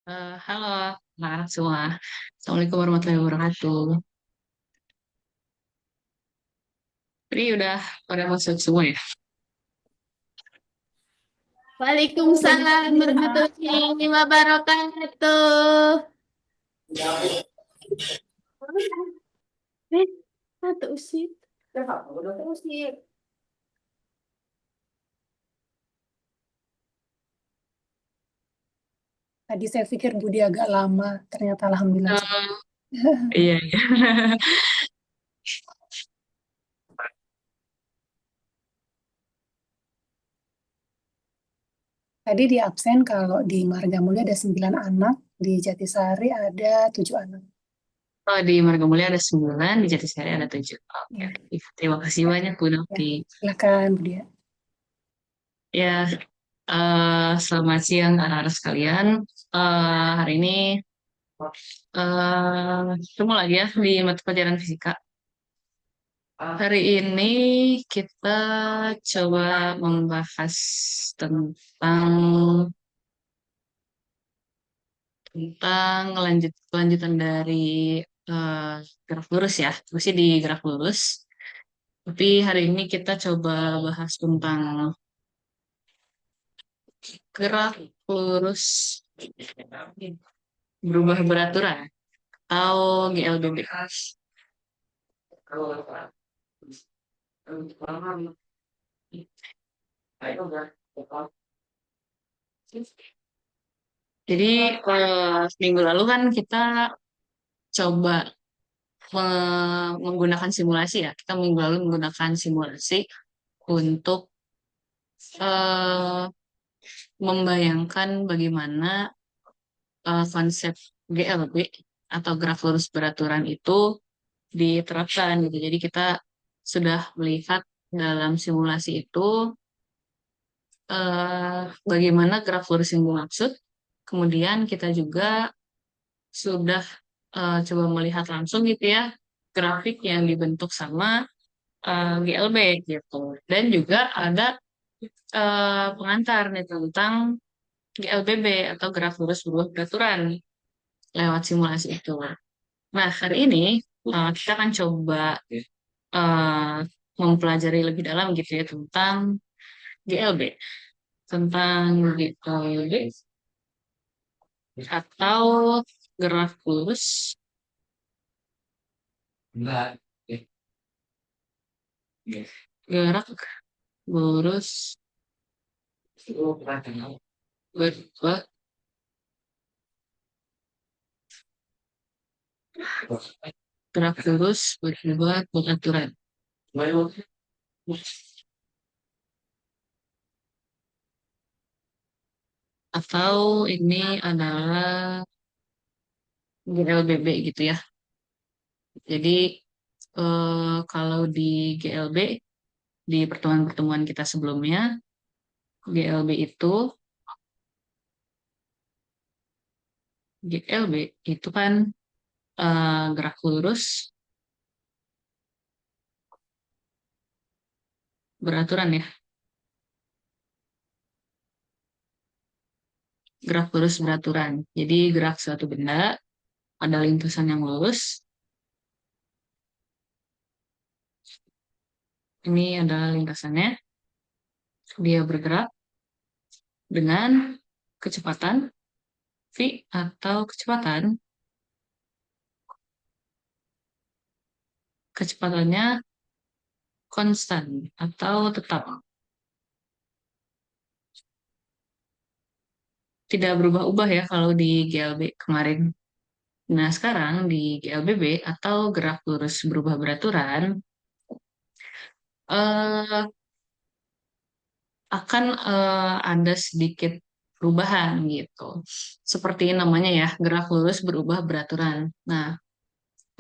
Halo anak-anak semua. Assalamualaikum warahmatullahi wabarakatuh. Ini udah pada masuk semua ya? Waalaikumsalam warahmatullahi wabarakatuh. Eh, satu usir. Usir. Tadi saya pikir Budi agak lama, ternyata alhamdulillah. Iya, iya. Tadi di absen kalau di Marga Mulia ada 9 anak, di Jatisari ada 7 anak. Oh, di Margomulya ada 9, di Jatisari ada 7. Oke, Ya, terima kasih banyak Bu ya. Nokti. Silakan Budi. Ya, selamat siang anak-anak sekalian. Hari ini ketemu lagi ya di mata pelajaran fisika. Hari ini kita coba membahas tentang kelanjutan dari eh, graf lurus ya. Masih di graf lurus. Tapi hari ini kita coba bahas tentang graf lurus berubah beraturan atau GLBB. Jadi minggu lalu kan kita coba menggunakan simulasi ya. Kita minggu lalu menggunakan simulasi untuk eh, membayangkan bagaimana konsep GLB atau graf lurus beraturan itu diterapkan gitu. Jadi kita sudah melihat dalam simulasi itu bagaimana graf lurus yang dimaksud. Kemudian kita juga sudah coba melihat langsung gitu ya grafik yang dibentuk sama GLB gitu. Dan juga ada pengantar nih tentang GLBB atau graf lurus berubah beraturan lewat simulasi itu. Nah, hari ini kita akan coba eh, mempelajari lebih dalam gitu ya tentang GLB, tentang GLB atau graf lurus gerak lurus berubah gerak lurus berubah beraturan. Atau ini adalah GLBB gitu ya. Jadi kalau di GLB di pertemuan-pertemuan kita sebelumnya, GLB itu kan gerak lurus beraturan ya. Gerak lurus beraturan. Jadi gerak suatu benda ada lintasan yang lurus. Ini adalah lintasannya. Dia bergerak dengan kecepatan v atau kecepatannya konstan atau tetap. Tidak berubah-ubah ya kalau di GLB kemarin. Nah, sekarang di GLBB atau gerak lurus berubah beraturan eh, akan ada sedikit perubahan gitu. Seperti namanya ya, gerak lurus berubah beraturan. Nah,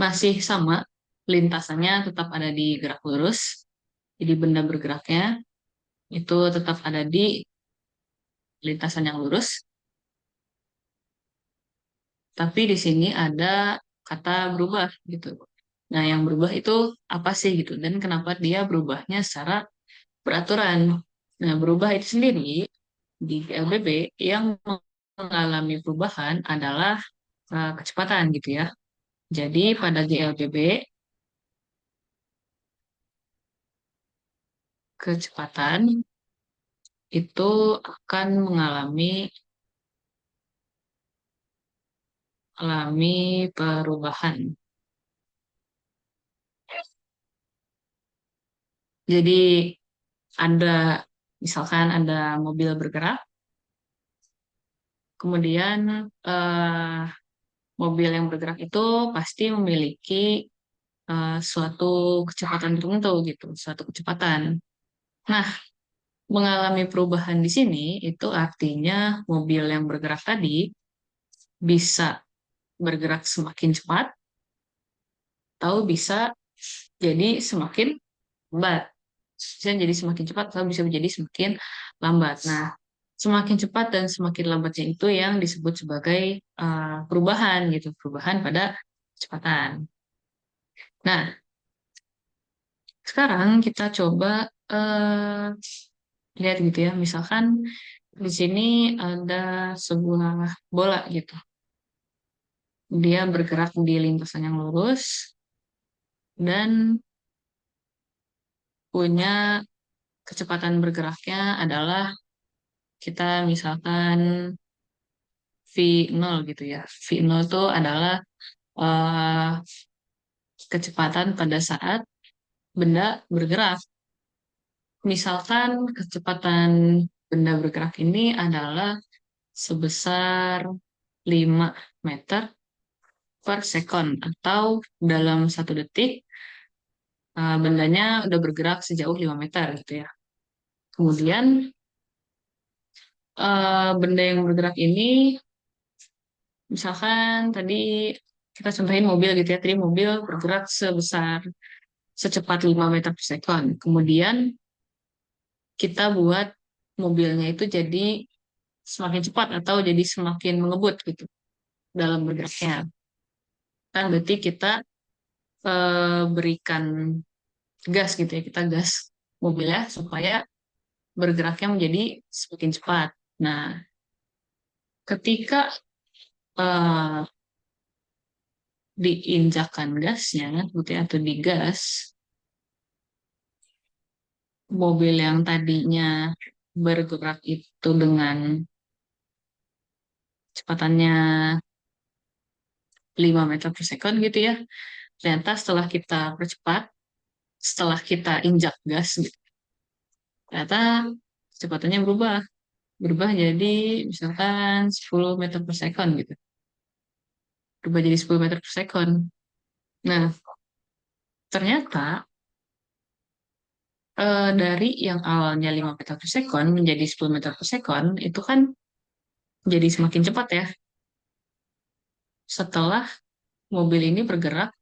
masih sama lintasannya tetap ada di gerak lurus. Jadi benda bergeraknya itu tetap ada di lintasan yang lurus. Tapi di sini ada kata berubah gitu. Nah, yang berubah itu apa sih gitu dan kenapa dia berubahnya secara beraturan. Nah, berubah itu sendiri di LBB yang mengalami perubahan adalah kecepatan gitu ya. Jadi pada GLBB, kecepatan itu akan mengalami perubahan. Jadi misalkan ada mobil bergerak, kemudian eh, mobil yang bergerak itu pasti memiliki suatu kecepatan tertentu gitu, suatu kecepatan. Nah, mengalami perubahan di sini itu artinya mobil yang bergerak tadi bisa bergerak semakin cepat atau bisa jadi semakin lambat. Bisa jadi semakin cepat atau bisa menjadi semakin lambat. Nah, semakin cepat dan semakin lambatnya itu yang disebut sebagai perubahan gitu, perubahan pada kecepatan. Nah, sekarang kita coba eh, lihat gitu ya, misalkan di sini ada sebuah bola gitu. Dia bergerak di lintasan yang lurus dan punya kecepatan bergeraknya adalah kita misalkan V0 gitu ya. V0 itu adalah eh, kecepatan pada saat benda bergerak. Misalkan kecepatan benda bergerak ini adalah sebesar 5 meter per sekon atau dalam 1 detik bendanya udah bergerak sejauh 5 meter gitu ya. Kemudian benda yang bergerak ini misalkan tadi kita contohin mobil gitu ya. Tadi mobil bergerak secepat 5 meter per sekon. Kemudian kita buat mobilnya itu jadi semakin cepat atau jadi semakin mengebut gitu dalam bergeraknya. Kan berarti kita berikan gas gitu ya. Kita gas mobilnya supaya bergeraknya menjadi semakin cepat. Nah, ketika eh, diinjakkan gasnya gitu ya, atau digas, mobil yang tadinya bergerak itu dengan kecepatannya 5 meter per sekon gitu ya, ternyata setelah kita percepat, setelah kita injak gas gitu, ternyata kecepatannya berubah jadi misalkan 10 meter per sekon gitu, berubah jadi 10 meter per sekon. Nah, ternyata dari yang awalnya 5 meter per sekon menjadi 10 meter per sekon itu kan jadi semakin cepat ya setelah mobil ini bergerak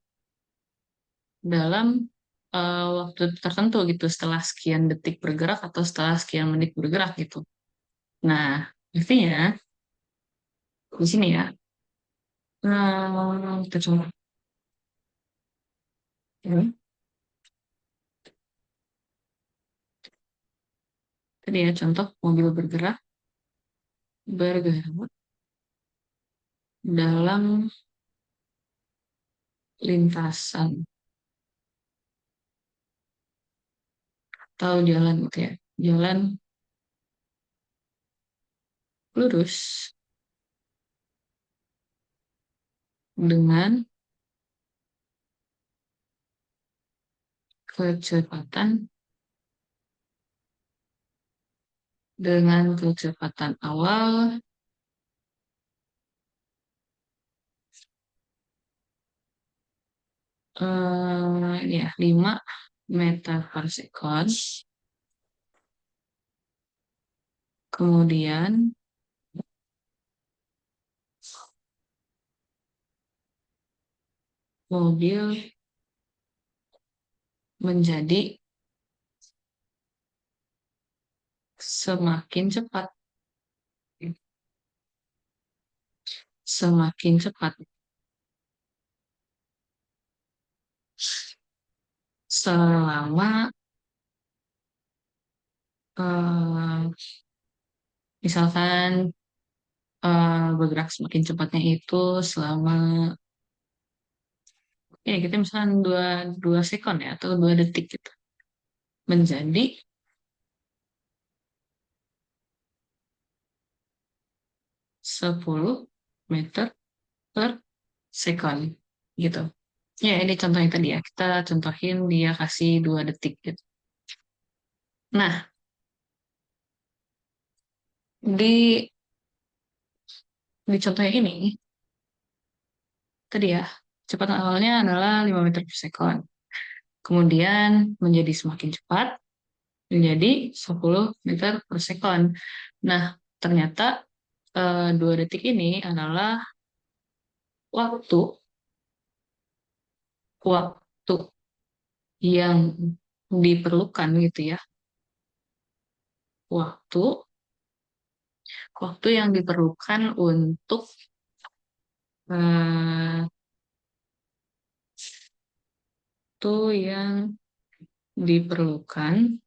dalam waktu tertentu gitu, setelah sekian detik bergerak atau setelah sekian menit bergerak gitu. Nah, artinya di sini ya, kita coba ya. Tadi ya contoh mobil bergerak dalam lintasan atau jalan gitu ya, jalan lurus dengan kecepatan awal ini ya 5 meter per sekon. Kemudian mobil menjadi semakin cepat, semakin cepat selama misalkan bergerak semakin cepatnya itu selama ya kita misalnya dua sekon ya atau 2 detik gitu menjadi 10 meter per sekon gitu. Ya ini contohnya tadi ya kita contohin dia kasih 2 detik gitu. Nah di contohnya ini tadi ya kecepatan awalnya adalah 5 meter per sekon. Kemudian menjadi semakin cepat menjadi 10 meter per sekon. Nah, ternyata 2 detik ini adalah waktu waktu yang diperlukan gitu ya. Waktu waktu yang diperlukan untuk waktu yang diperlukan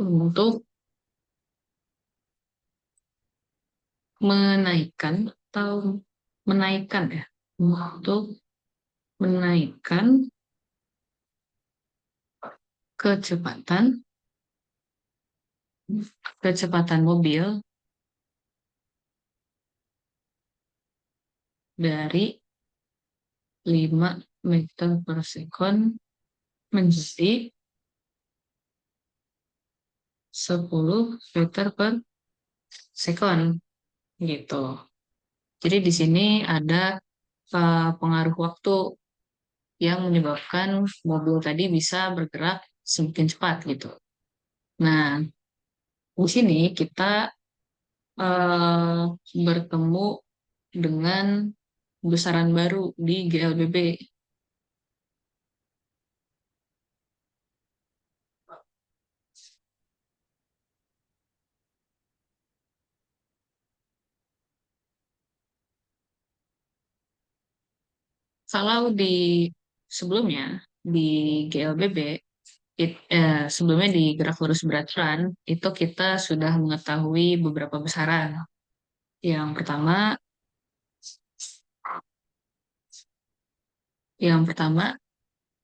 untuk menaikkan atau menaikkan ya untuk menaikkan kecepatan kecepatan mobil dari 5 meter per sekon menjadi 10 meter per sekon gitu. Jadi di sini ada pengaruh waktu yang menyebabkan mobil tadi bisa bergerak semakin cepat gitu. Nah, di sini kita bertemu dengan besaran baru di GLBB. Kalau di sebelumnya di GLBB, sebelumnya di graf lurus beraturan, itu kita sudah mengetahui beberapa besaran. Yang pertama,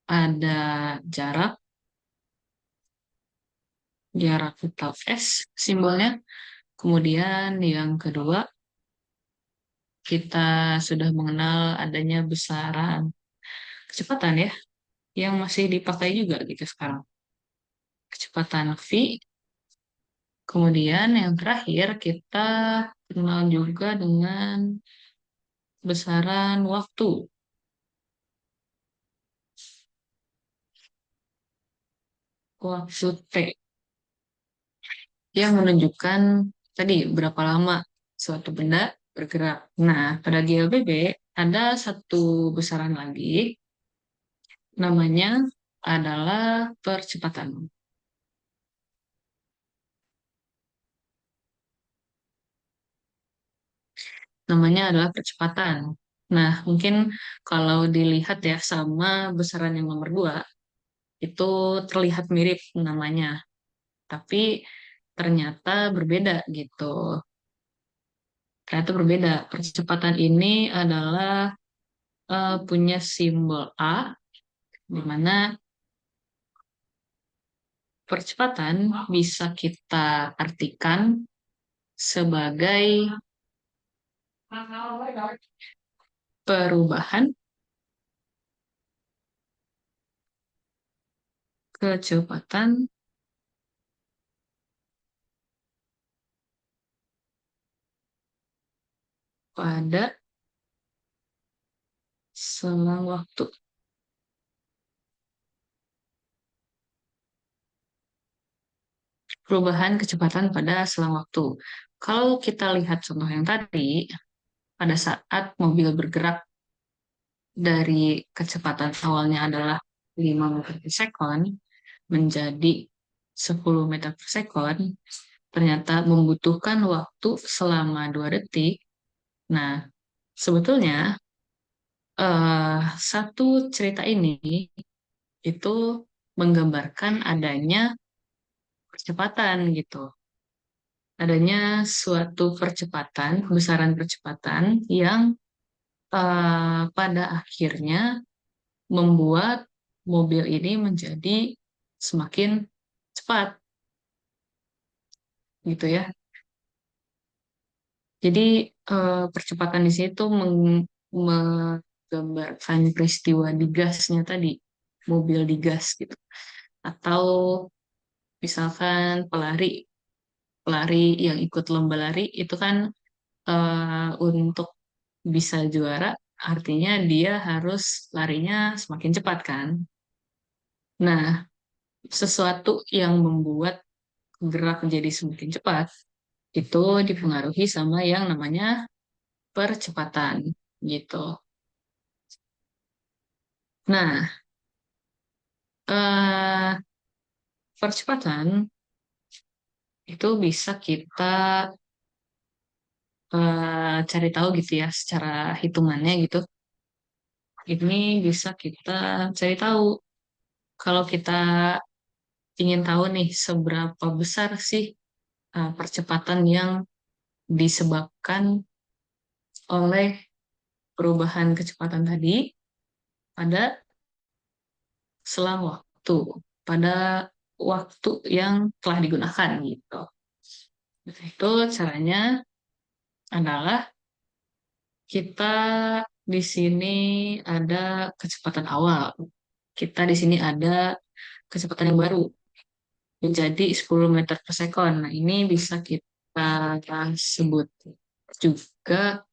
ada jarak, jarak vital S simbolnya. Kemudian yang kedua, kita sudah mengenal adanya besaran kecepatan ya, yang masih dipakai juga gitu sekarang. Kecepatan V. Kemudian yang terakhir kita kenal juga dengan besaran waktu. Waktu T yang menunjukkan tadi berapa lama suatu benda bergerak. Nah, pada GLBB ada satu besaran lagi, namanya adalah percepatan. Namanya adalah percepatan. Nah, mungkin kalau dilihat ya sama besaran yang nomor 2, itu terlihat mirip namanya. Tapi ternyata berbeda gitu. Ternyata berbeda. Percepatan ini adalah punya simbol A, di mana percepatan bisa kita artikan sebagai perubahan kecepatan pada selang waktu. Perubahan kecepatan pada selang waktu. Kalau kita lihat contoh yang tadi, pada saat mobil bergerak dari kecepatan awalnya adalah 5 meter per sekon menjadi 10 meter per sekon, ternyata membutuhkan waktu selama 2 detik. Nah, sebetulnya satu cerita ini itu menggambarkan adanya percepatan gitu. adanya suatu percepatan, besaran percepatan yang pada akhirnya membuat mobil ini menjadi semakin cepat, gitu ya. Jadi percepatan di sini tuh menggambarkan peristiwa digasnya tadi, mobil digas gitu. Atau misalkan pelari, pelari yang ikut lomba lari itu kan untuk bisa juara, artinya dia harus larinya semakin cepat kan. Nah, sesuatu yang membuat gerak menjadi semakin cepat itu dipengaruhi sama yang namanya percepatan gitu. Nah, eh, percepatan itu bisa kita cari tahu gitu ya secara hitungannya gitu. Ini bisa kita cari tahu kalau kita ingin tahu nih seberapa besar sih percepatan yang disebabkan oleh perubahan kecepatan tadi pada selang waktu, pada waktu yang telah digunakan gitu. Itu caranya adalah kita di sini ada kecepatan awal. Kita di sini ada kecepatan yang baru menjadi 10 meter per sekon. Nah, ini bisa kita sebut juga,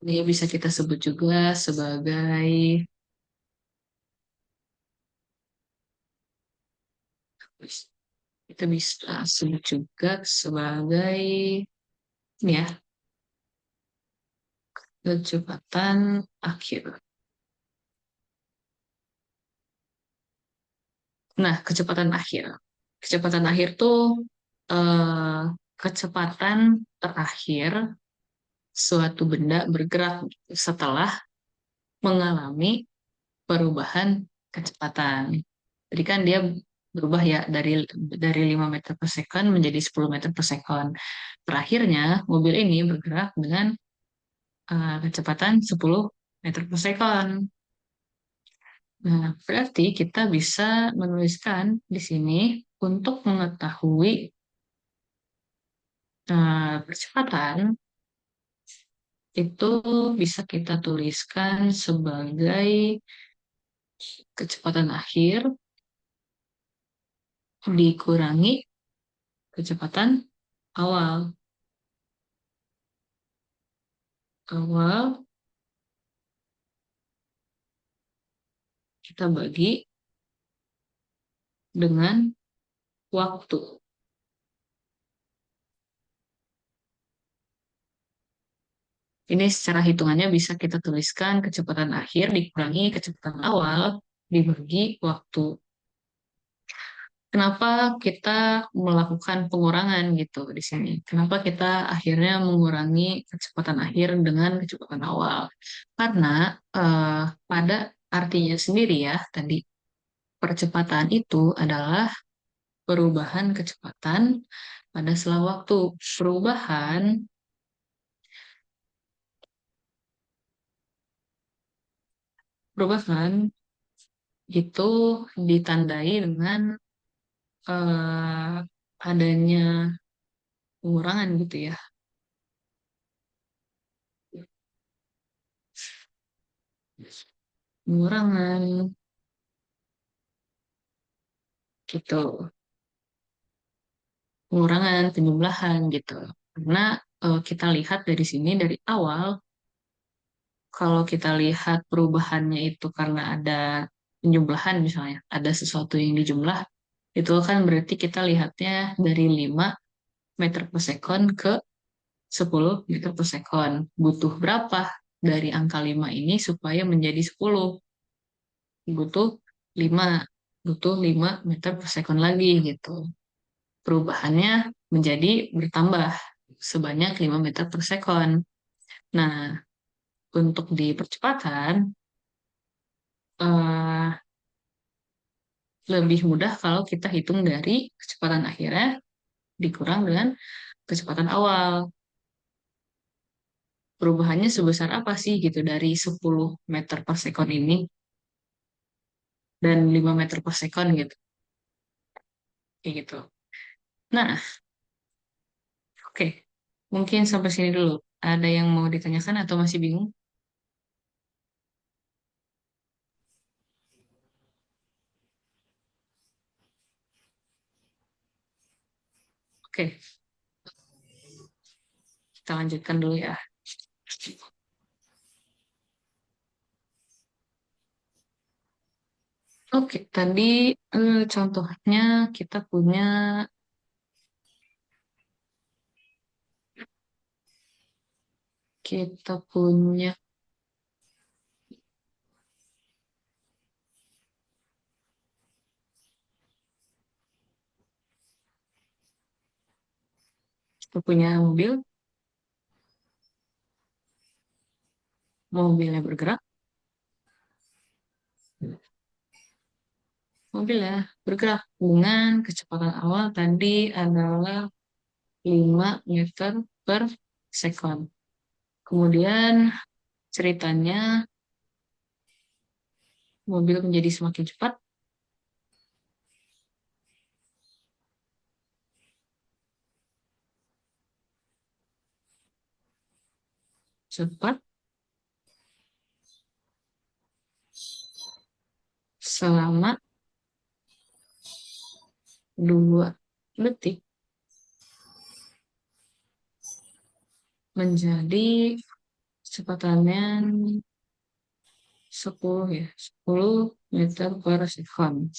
ini bisa kita sebut juga sebagai, kita bisa sebut juga sebagai ini ya, kecepatan akhir. Nah, kecepatan akhir. Kecepatan akhir tuh eh, kecepatan terakhir suatu benda bergerak setelah mengalami perubahan kecepatan. Jadi kan dia berubah ya dari 5 meter per second menjadi 10 meter per second. Terakhirnya mobil ini bergerak dengan kecepatan 10 meter per second. Nah, berarti kita bisa menuliskan di sini untuk mengetahui percepatan itu bisa kita tuliskan sebagai kecepatan akhir dikurangi kecepatan awal. Awal kita bagi dengan waktu. Ini secara hitungannya bisa kita tuliskan kecepatan akhir dikurangi kecepatan awal dibagi waktu. Kenapa kita melakukan pengurangan gitu di sini? Kenapa kita akhirnya mengurangi kecepatan akhir dengan kecepatan awal? Karena pada artinya sendiri ya, tadi percepatan itu adalah perubahan kecepatan pada selang waktu. Perubahan itu ditandai dengan adanya pengurangan gitu ya. Pengurangan gitu. Pengurangan, penjumlahan gitu. Karena kita lihat dari sini dari awal, kalau kita lihat perubahannya itu karena ada penjumlahan misalnya, ada sesuatu yang dijumlah, itu kan berarti kita lihatnya dari 5 meter per second ke 10 meter per second. Butuh berapa dari angka 5 ini supaya menjadi 10? Butuh 5, butuh 5 meter per second lagi gitu. Perubahannya menjadi bertambah sebanyak 5 meter per second. Nah, untuk di percepatan, eh, lebih mudah kalau kita hitung dari kecepatan akhirnya dikurang dengan kecepatan awal. Perubahannya sebesar apa sih gitu dari 10 meter per sekon ini dan 5 meter per sekon gitu. Kayak gitu. Nah, oke. Mungkin sampai sini dulu. Ada yang mau ditanyakan atau masih bingung? Oke, kita lanjutkan dulu ya. Oke, tadi contohnya kita punya kita punya kita punya mobilnya bergerak, mobilnya bergerak dengan kecepatan awal tadi adalah 5 meter per sekon. Kemudian ceritanya mobil menjadi semakin cepat, cepat selama 2 detik menjadi kecepatannya 10 ya, 10 meter per sekon.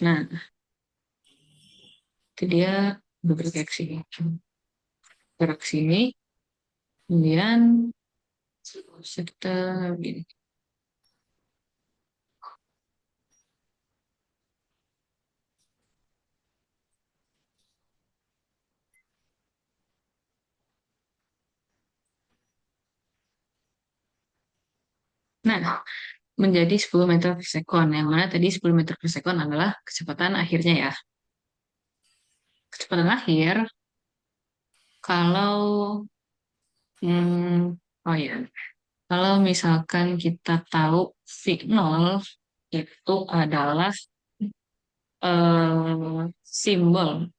Nah, itu dia bergerak ke sini. Gerak sini, kemudian sekitar gini. Nah, menjadi 10 meter per sekon. Yang mana tadi 10 meter per sekon adalah kecepatan akhirnya ya. Kecepatan akhir, kalau, oh ya, kalau misalkan kita tahu V0 itu adalah simbol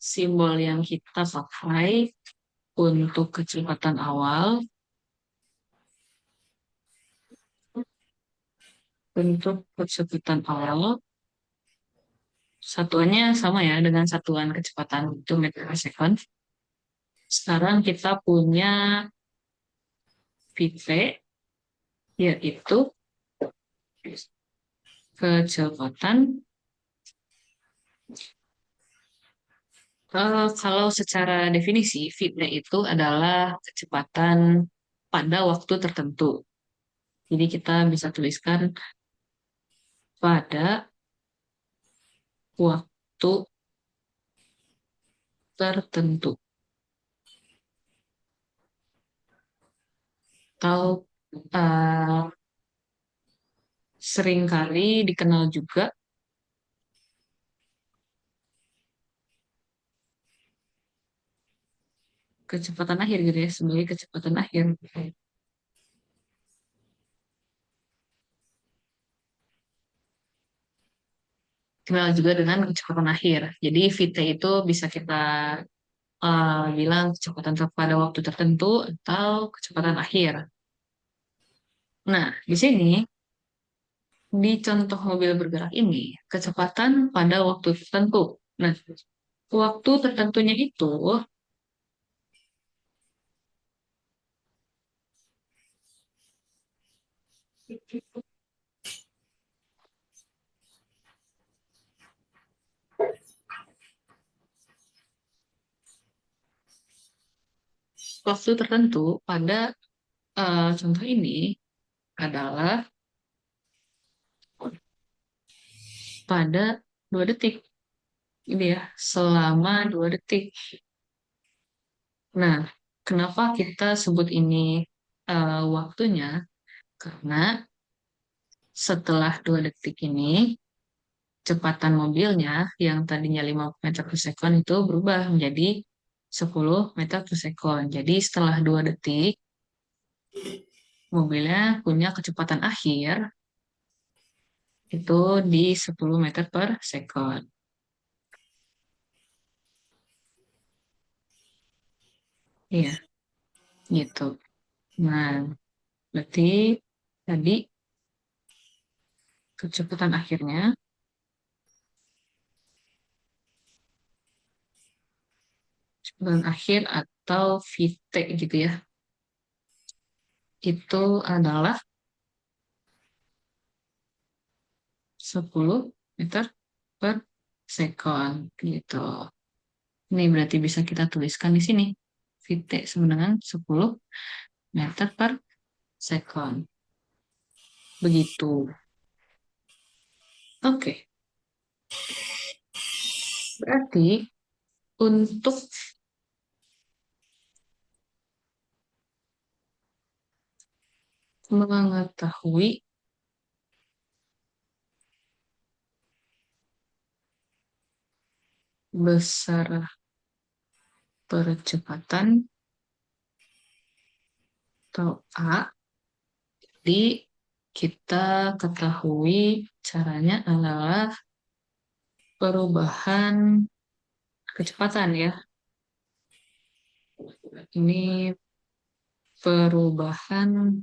simbol yang kita pakai untuk kecepatan awal, satuannya sama ya dengan satuan kecepatan itu meter per second. Sekarang kita punya VT, yaitu kecepatan. Kalau secara definisi, VT itu adalah kecepatan pada waktu tertentu. Jadi kita bisa tuliskan pada waktu tertentu. Atau seringkali dikenal juga kecepatan akhir gitu ya, sebagai kecepatan akhir. Dikenal juga dengan kecepatan akhir. Jadi VT itu bisa kita bilang kecepatan pada waktu tertentu atau kecepatan akhir. Nah, di sini di contoh mobil bergerak ini kecepatan pada waktu tertentu. Nah, waktu tertentunya itu waktu tertentu pada contoh ini adalah pada 2 detik. Ini ya, selama 2 detik. Nah, kenapa kita sebut ini waktunya? Karena setelah 2 detik ini, kecepatan mobilnya yang tadinya 5 meter per second itu berubah menjadi 10 meter per second. Jadi setelah 2 detik, mobilnya punya kecepatan akhir itu di 10 meter per second. Iya, gitu. Nah, berarti tadi kecepatan akhirnya kecepatan akhir atau VT gitu ya. Itu adalah 10 meter per second gitu. Ini berarti bisa kita tuliskan di sini. VT sama dengan 10 meter per second. Begitu. Oke. Berarti untuk mengetahui besar percepatan atau A, jadi kita ketahui caranya adalah perubahan kecepatan ya. Ini perubahan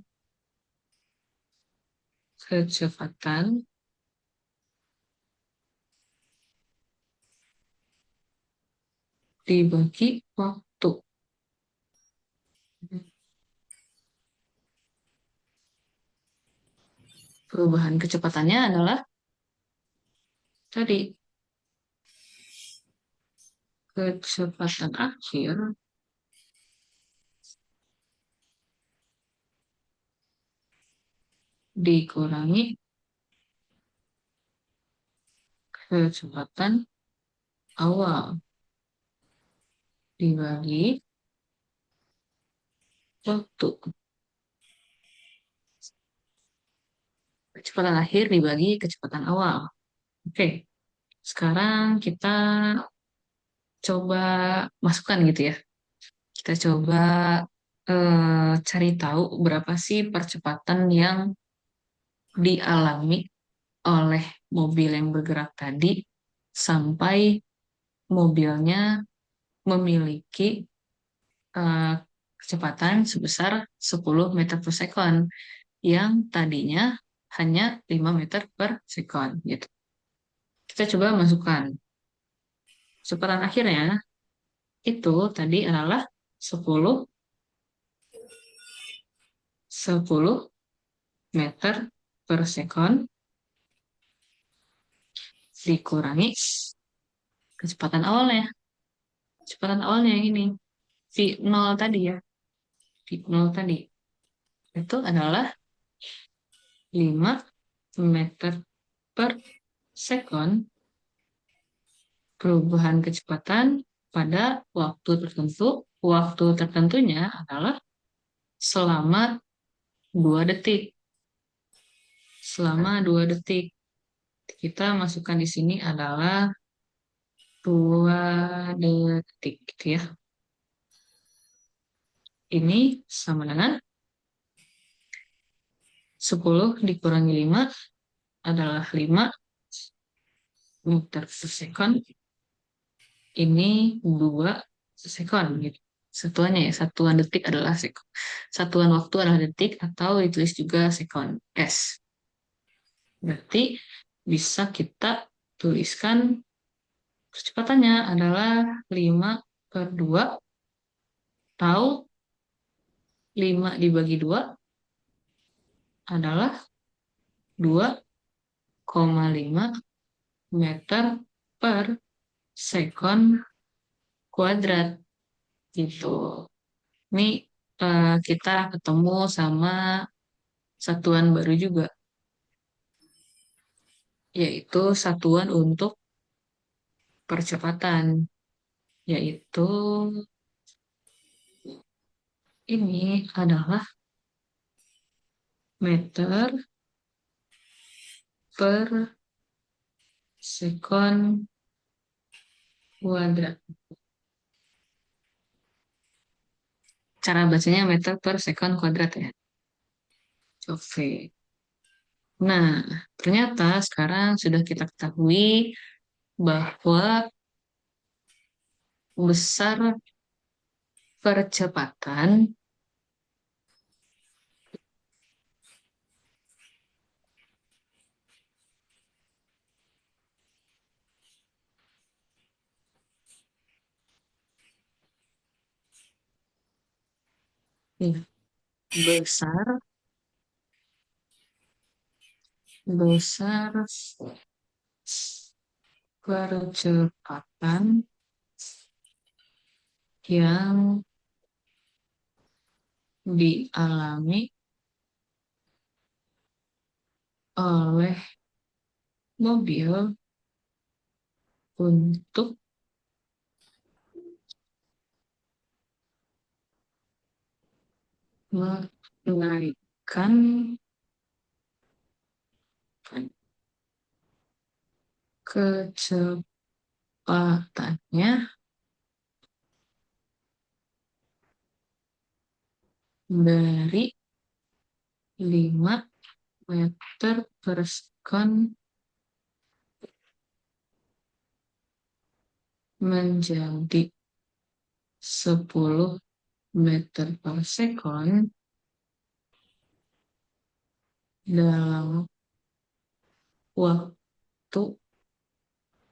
kecepatan dibagi waktu. Perubahan kecepatannya adalah tadi kecepatan akhir dikurangi kecepatan awal dibagi waktu. Kecepatan akhir dibagi kecepatan awal. Oke, sekarang kita coba masukkan gitu ya. Kita coba cari tahu berapa sih percepatan yang dialami oleh mobil yang bergerak tadi sampai mobilnya memiliki eh, kecepatan sebesar 10 meter per second yang tadinya hanya 5 meter per second gitu. Kita coba masukkan. Kecepatan akhirnya itu tadi adalah 10 meter per second dikurangi kecepatan awalnya. Kecepatan awalnya yang ini. V0 tadi ya. V0 tadi. Itu adalah 5 meter per second perubahan kecepatan pada waktu tertentu. Waktu tertentunya adalah selama 2 detik. Selama 2 detik. Kita masukkan di sini adalah 2 detik gitu ya. Ini sama dengan 10 dikurangi 5 adalah 5 meter per second. Ini 2 second gitu. Satuannya ya, satuan detik adalah second. Satuan waktu adalah detik atau ditulis juga second S. Berarti bisa kita tuliskan kecepatannya adalah 5 per 2 atau 5 dibagi 2 adalah 2,5 meter per second kuadrat gitu. Ini kita ketemu sama satuan baru juga, yaitu satuan untuk percepatan, yaitu ini adalah meter per sekon kuadrat. Cara bacanya meter per sekon kuadrat ya. Oke. Nah, ternyata sekarang sudah kita ketahui bahwa besar percepatan ya, besar besar percepatan yang dialami oleh mobil untuk menaikkan kecepatannya dari 5 meter per sekon menjadi 10 meter per sekon dalam waktu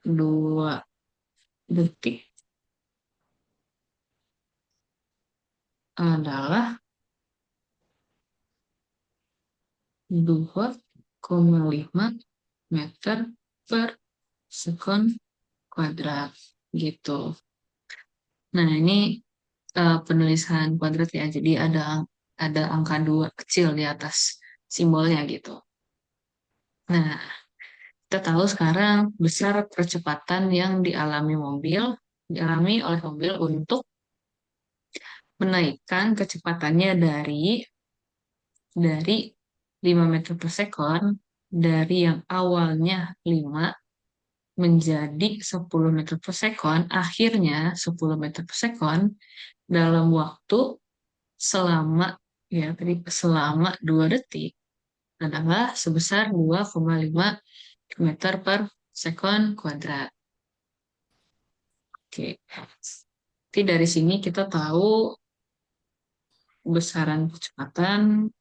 2 detik adalah 2,5 meter per sekon kuadrat gitu. Nah, ini penulisan kuadrat ya. Jadi ada angka 2 kecil di atas simbolnya gitu. Nah, kita tahu sekarang besar percepatan yang dialami oleh mobil untuk menaikkan kecepatannya dari 5 meter per sekon dari yang awalnya 5 menjadi 10 meter per sekon, akhirnya 10 meter per sekon dalam waktu selama selama 2 detik adalah sebesar 2,5 meter per sekon kuadrat. Oke. Jadi dari sini kita tahu besaran kecepatan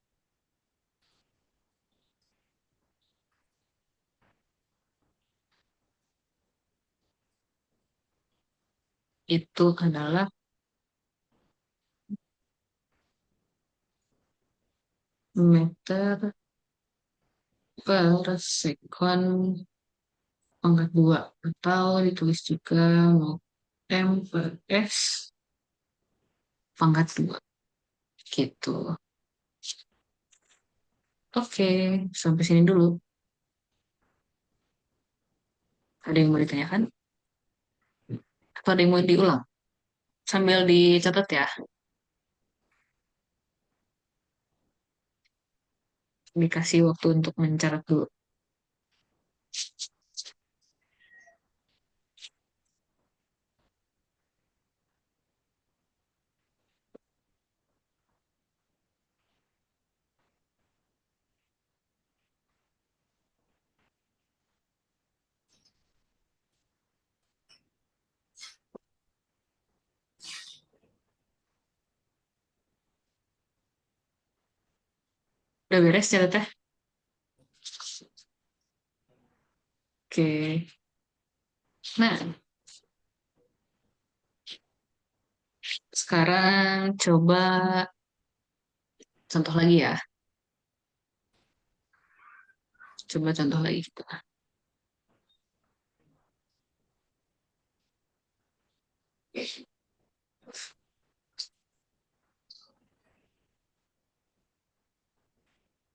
itu adalah meter per sekon pangkat 2 atau ditulis juga M per S pangkat 2 gitu. Oke, sampai sini dulu. Ada yang mau ditanyakan? Atau ada yang mau diulang? Sambil dicatat ya. Dikasih waktu untuk mencatat dulu. Udah beres catatnya? Oke. Nah, sekarang coba contoh lagi ya. Coba contoh lagi kita.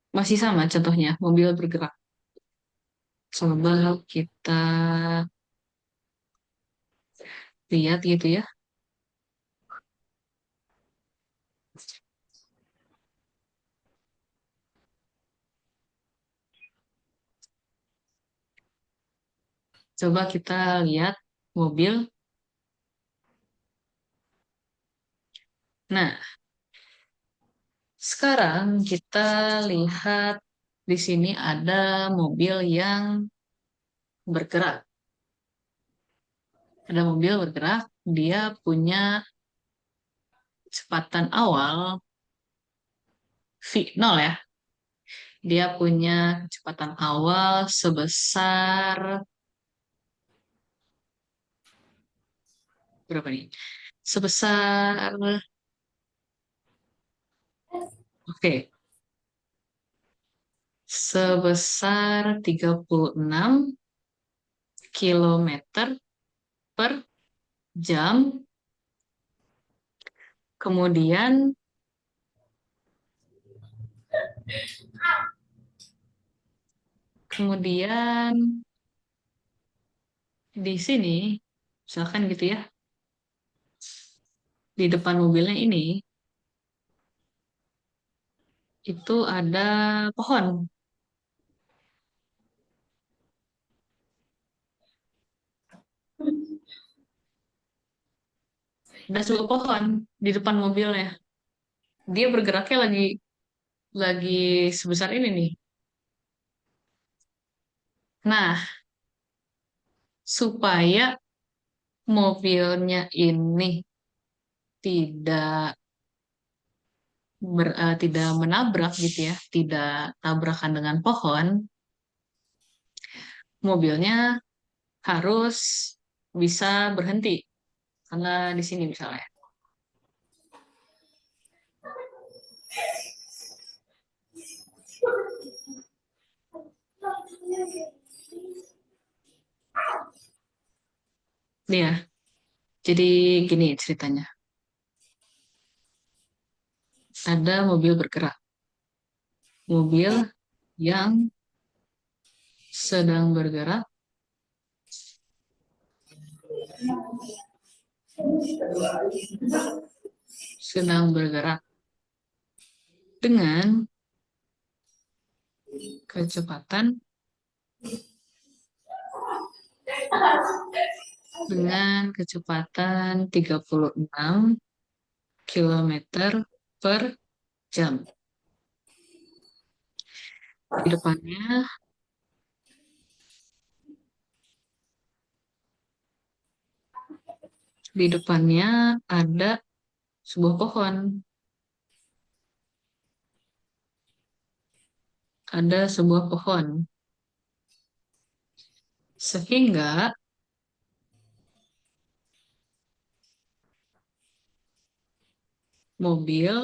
Masih sama contohnya, mobil bergerak. Coba kita lihat gitu ya. Coba kita lihat mobil. Nah, sekarang kita lihat di sini ada mobil yang bergerak. Ada mobil bergerak, dia punya kecepatan awal V0 ya. Dia punya kecepatan awal sebesar berapa nih? Sebesar oke, sebesar 36 kilometer per jam. Kemudian kemudian di sini misalkan gitu ya, di depan mobilnya ini itu ada pohon. Ada sebuah pohon di depan mobilnya. Dia bergeraknya lagi sebesar ini nih. Nah, supaya mobilnya ini tidak tidak menabrak gitu ya, tidak tabrakan dengan pohon, mobilnya harus bisa berhenti. Karena di sini misalnya. Nih ya, jadi gini ceritanya. Ada mobil bergerak. Mobil yang sedang bergerak sedang bergerak dengan kecepatan dengan kecepatan 36 kilometer per jam. Di depannya di depannya ada sebuah pohon. Ada sebuah pohon. Sehingga mobil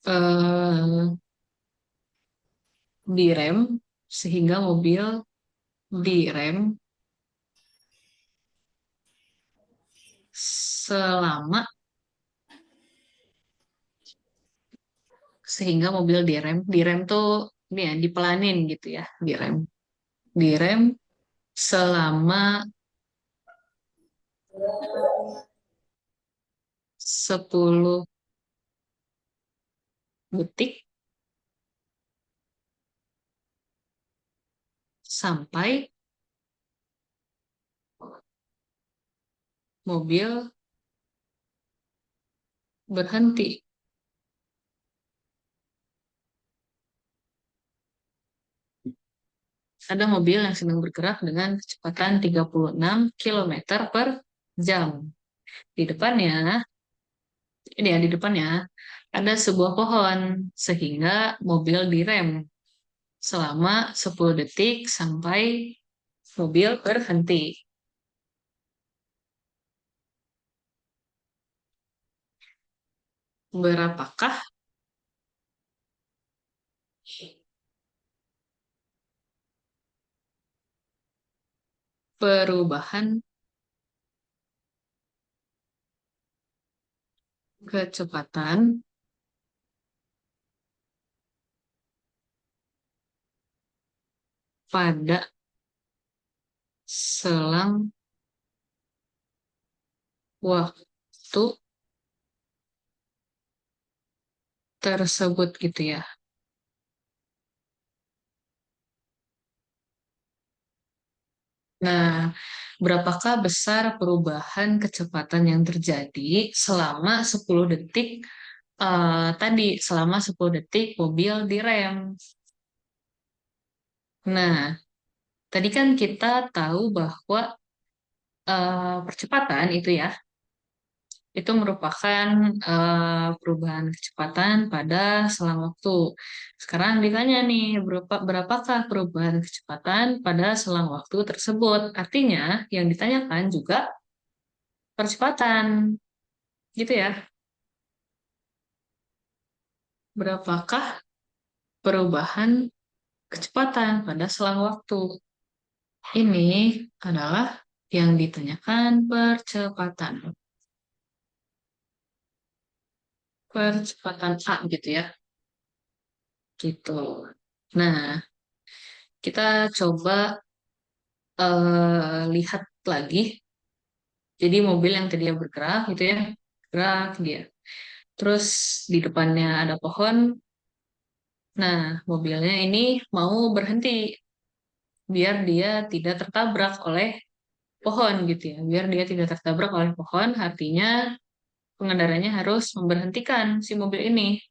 eh, direm, sehingga mobil direm selama sehingga mobil direm tuh ini ya dipelanin gitu ya, direm selama 10 detik sampai mobil berhenti. Ada mobil yang sedang bergerak dengan kecepatan 36 kilometer per jam. Di depannya, ini ya di depannya ada sebuah pohon sehingga mobil direm selama 10 detik sampai mobil berhenti. Berapakah perubahan kecepatan pada selang waktu tersebut gitu ya? Nah, berapakah besar perubahan kecepatan yang terjadi selama 10 detik tadi, selama 10 detik mobil direm? Nah, tadi kan kita tahu bahwa percepatan itu merupakan perubahan kecepatan pada selang waktu. Sekarang ditanya nih, berapakah perubahan kecepatan pada selang waktu tersebut? Artinya, yang ditanyakan juga percepatan, gitu ya. Berapakah perubahan kecepatan pada selang waktu? Ini adalah yang ditanyakan percepatan. Percepatan A gitu ya. Gitu. Nah, kita coba lihat lagi. Jadi mobil yang tadinya bergerak gitu ya, gerak dia. Terus di depannya ada pohon. Nah, mobilnya ini mau berhenti biar dia tidak tertabrak oleh pohon gitu ya. Biar dia tidak tertabrak oleh pohon, artinya pengendaranya harus memberhentikan si mobil ini.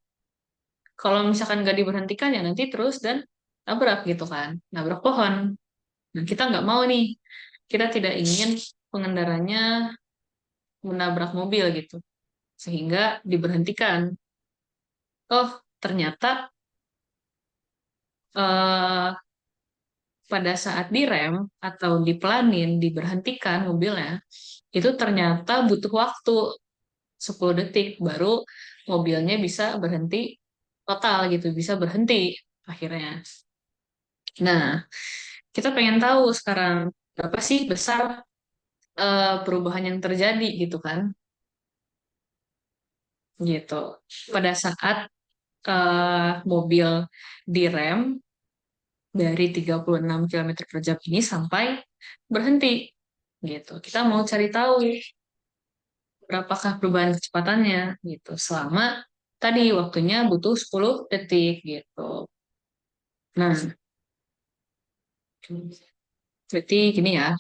Kalau misalkan nggak diberhentikan ya nanti terus dan tabrak gitu kan, nabrak pohon. Nah, kita nggak mau nih. Kita tidak ingin pengendaranya menabrak mobil gitu. Sehingga diberhentikan. Oh, ternyata eh, pada saat direm atau dipelanin, diberhentikan mobilnya, itu ternyata butuh waktu 10 detik baru mobilnya bisa berhenti total gitu, bisa berhenti akhirnya. Nah, kita pengen tahu sekarang berapa sih besar perubahan yang terjadi gitu kan, gitu. Pada saat mobil direm dari 36 km per jam ini sampai berhenti gitu. Kita mau cari tahu berapakah perubahan kecepatannya gitu selama tadi waktunya butuh 10 detik gitu. Nah, berarti gini ya,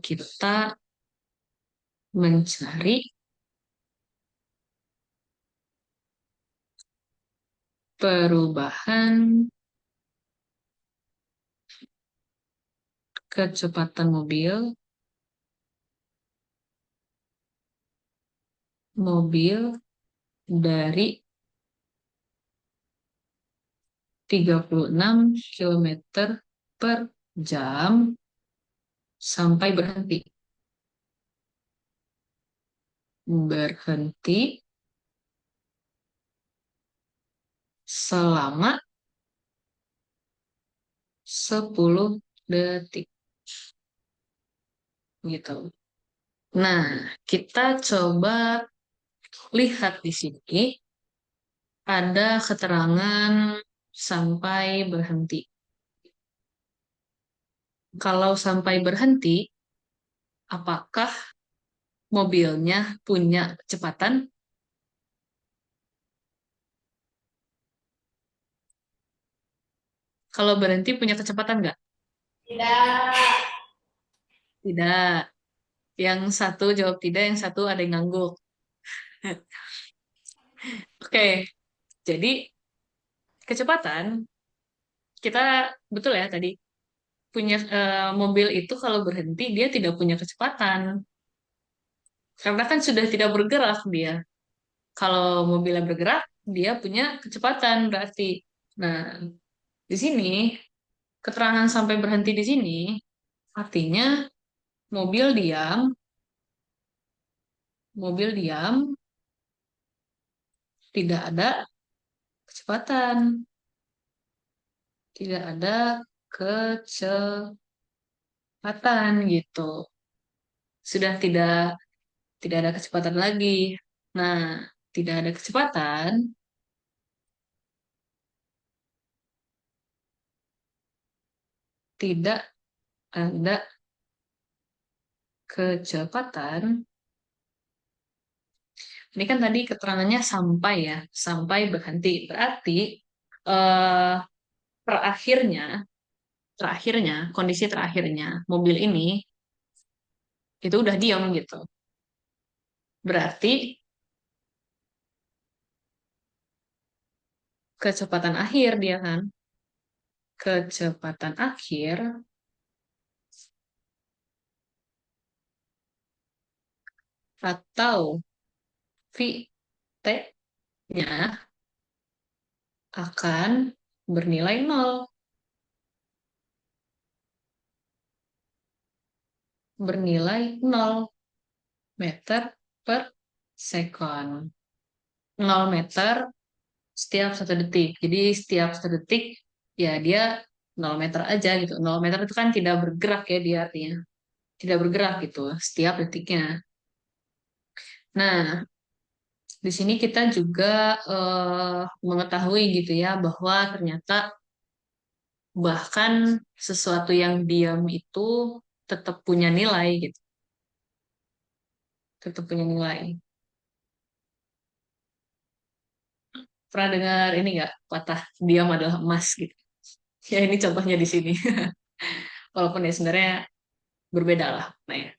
kita mencari perubahan kecepatan mobil dari 36 km per jam sampai berhenti. Berhenti selama 10 detik. Gitu. Nah, kita coba lihat di sini ada keterangan sampai berhenti. Kalau sampai berhenti, apakah mobilnya punya kecepatan? Kalau berhenti punya kecepatan nggak? Tidak. Tidak. Yang satu jawab tidak, yang satu ada yang ngangguk. Oke, jadi kecepatan kita betul ya tadi punya mobil itu kalau berhenti dia tidak punya kecepatan karena kan sudah tidak bergerak dia. Kalau mobilnya bergerak dia punya kecepatan berarti. Nah, di sini keterangan sampai berhenti di sini artinya mobil diam, mobil diam, tidak ada kecepatan, tidak ada kecepatan gitu. Sudah tidak ada kecepatan lagi. Nah, tidak ada kecepatan, tidak ada kecepatan. Ini kan tadi keterangannya sampai ya, sampai berhenti. Berarti eh, per akhirnya terakhirnya, kondisi terakhirnya mobil ini itu udah diam gitu. Berarti kecepatan akhir dia kan. Kecepatan akhir atau VT-nya akan bernilai 0. Bernilai 0 meter per second. 0 meter setiap 1 detik. Jadi setiap 1 detik ya dia 0 meter aja gitu. 0 meter itu kan tidak bergerak ya dia artinya. Tidak bergerak gitu setiap detiknya. Nah, di sini kita juga mengetahui gitu ya bahwa ternyata bahkan sesuatu yang diam itu tetap punya nilai gitu. Tetap punya nilai. Pernah dengar ini nggak? Patah diam adalah emas gitu. Ya ini contohnya di sini. Walaupun ya sebenarnya berbeda lah. Nah ya,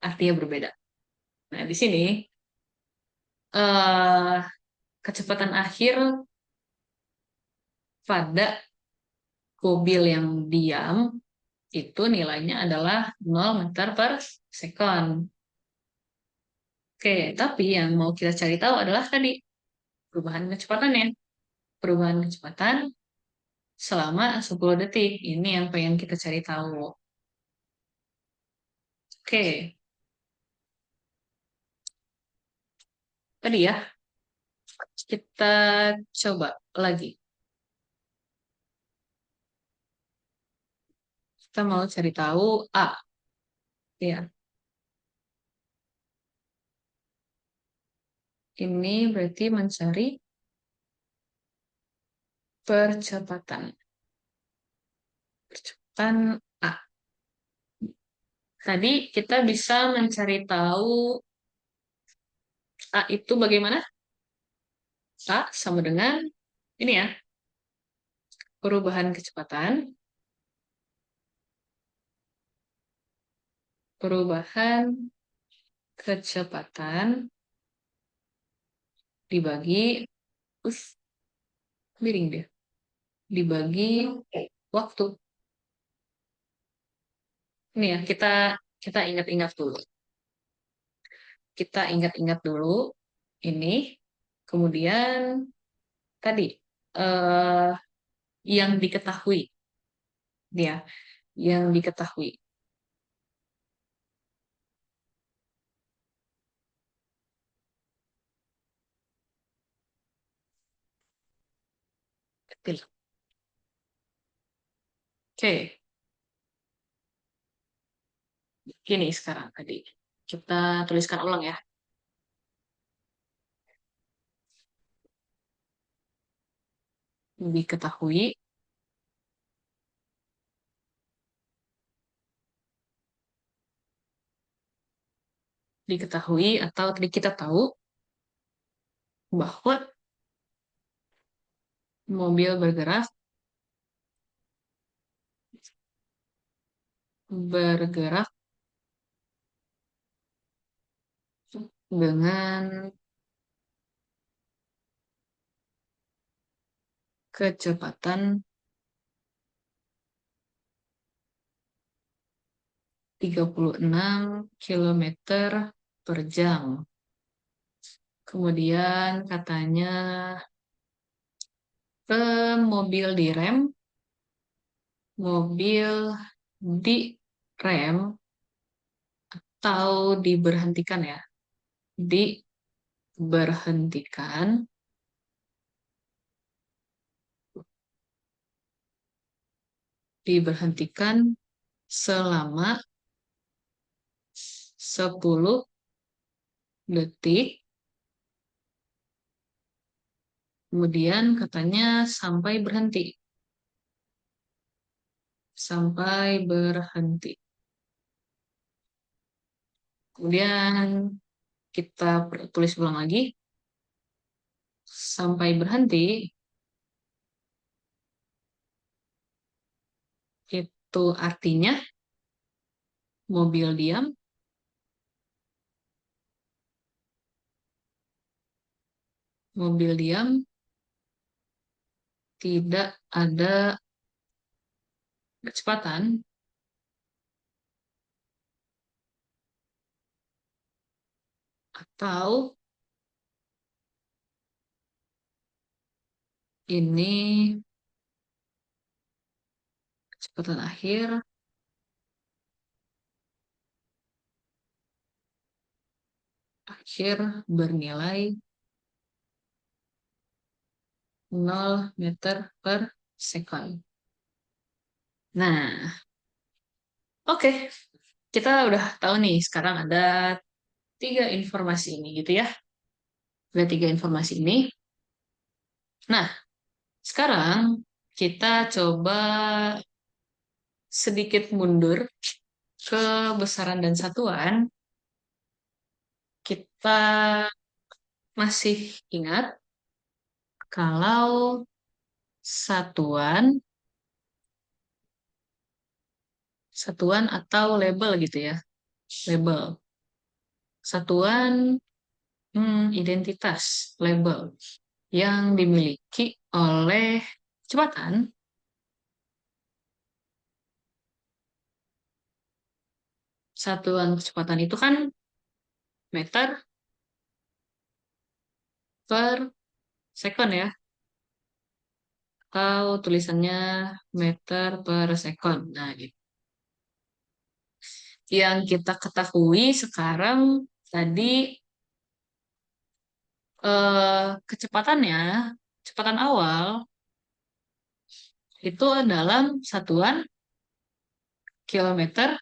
artinya berbeda. Nah di sini eh, kecepatan akhir pada mobil yang diam itu nilainya adalah 0 meter per second. Oke, tapi yang mau kita cari tahu adalah tadi perubahan kecepatannya. Perubahan kecepatan selama 10 detik. Ini yang pengen kita cari tahu. Oke, tadi ya, kita coba lagi. Kita mau cari tahu A. Ya, ini berarti mencari percepatan. Percepatan A. Tadi kita bisa mencari tahu A itu bagaimana? A sama dengan ini ya, perubahan kecepatan. Perubahan kecepatan dibagi, miring dia, dibagi waktu. Ini ya, kita ingat-ingat dulu. Kita ingat-ingat dulu ini. Kemudian tadi eh, yang diketahui, dia yang diketahui. Betul. Oke, gini sekarang tadi. Kita tuliskan ulang ya. Diketahui, diketahui atau tadi kita tahu bahwa mobil bergerak dengan kecepatan 36 kilometer per jam. Kemudian katanya mobil mobil direm atau diberhentikan ya, diberhentikan diberhentikan selama 10 detik, kemudian katanya sampai berhenti. Sampai berhenti. Kemudian kita tulis ulang lagi. Sampai berhenti Itu artinya mobil diam tidak ada kecepatan atau ini kecepatan akhir bernilai 0 meter per second. Nah, oke. Kita udah tahu nih, sekarang ada 3 informasi ini gitu ya. Ada 3 informasi ini. Nah, sekarang kita coba sedikit mundur ke besaran dan satuan. Kita masih ingat kalau satuan atau label gitu ya. Label. Satuan identitas label yang dimiliki oleh kecepatan satuan kecepatan itu kan meter per second ya, atau tulisannya meter per second. Nah, gitu. Yang kita ketahui sekarang tadi kecepatan awal itu dalam satuan kilometer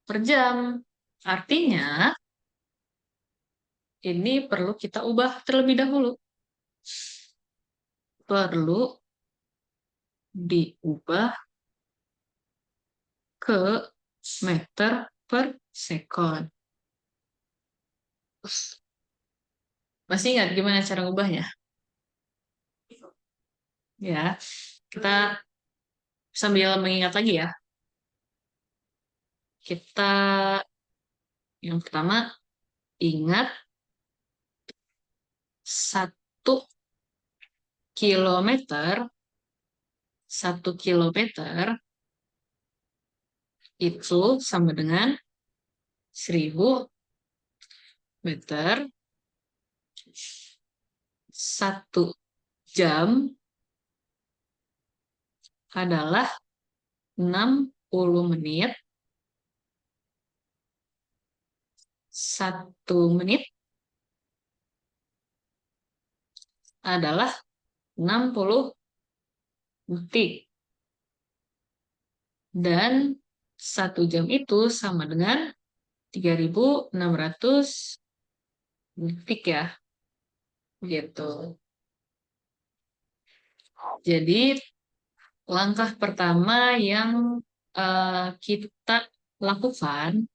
per jam. Artinya, ini perlu kita ubah terlebih dahulu. Perlu diubah ke meter per second. Masih ingat gimana cara ngubahnya? Ya, kita sambil mengingat lagi ya. Kita yang pertama ingat 1 kilometer 1 kilometer itu sama dengan 1000 meter. 1 jam adalah 60 menit. 1 menit adalah 60 detik. Dan 1 jam itu sama dengan 3600 detik ya. Gitu. Jadi langkah pertama yang kita lakukan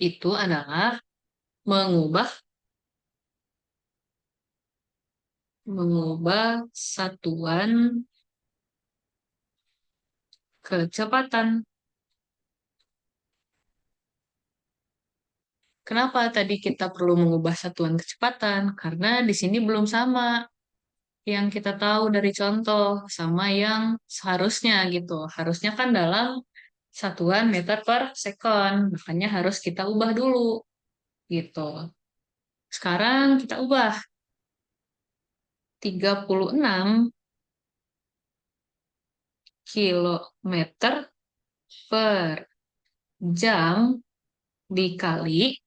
itu adalah mengubah satuan kecepatan. Kenapa tadi kita perlu mengubah satuan kecepatan? Karena di sini belum sama yang kita tahu dari contoh sama yang seharusnya gitu. Harusnya kan dalam satuan meter per second, makanya harus kita ubah dulu gitu. Sekarang kita ubah 36 kilometer per jam dikali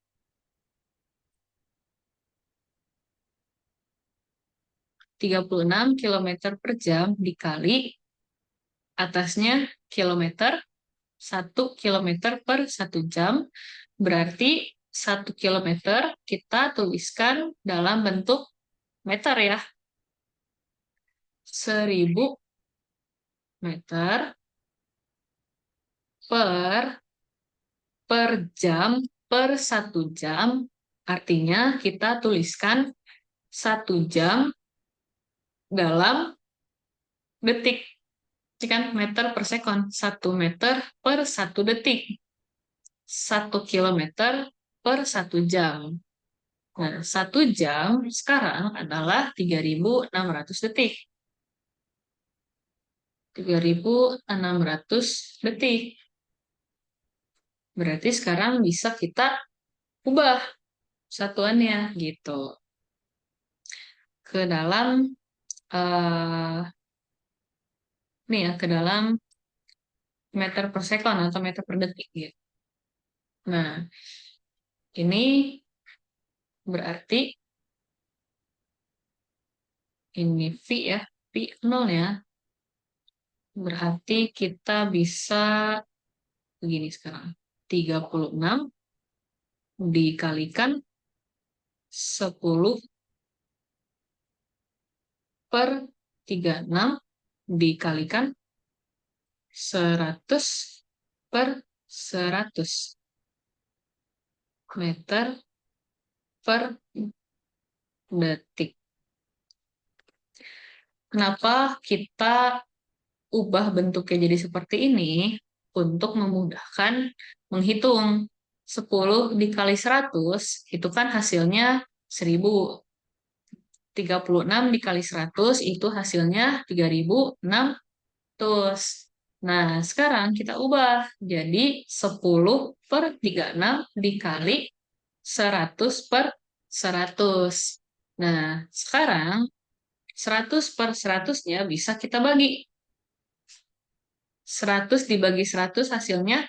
36 kilometer per jam dikali atasnya kilometer, 1 kilometer per 1 jam, berarti 1 kilometer kita tuliskan dalam bentuk meter ya. 1000 meter per jam per 1 jam, artinya kita tuliskan 1 jam dalam detik. Ini kan meter per sekon. 1 meter per 1 detik. 1 kilometer per 1 jam. Nah, 1 jam sekarang adalah 3.600 detik. 3.600 detik. Berarti sekarang bisa kita ubah satuannya gitu ke dalam eh nih ya ke dalam meter per sekon atau meter per detik gitu. Nah, ini berarti ini V ya, V 0 ya. Berarti kita bisa begini sekarang. 36 dikalikan 10 per 36 dikalikan 100 per 100 meter per detik. Kenapa kita ubah bentuknya jadi seperti ini? Untuk memudahkan menghitung. 10 dikali 100 itu kan hasilnya 1000. 36 dikali 100 itu hasilnya 3.600. Nah, sekarang kita ubah jadi 10 per 36 dikali 100 per 100. Nah, sekarang 100 per 100-nya bisa kita bagi. 100 dibagi 100 hasilnya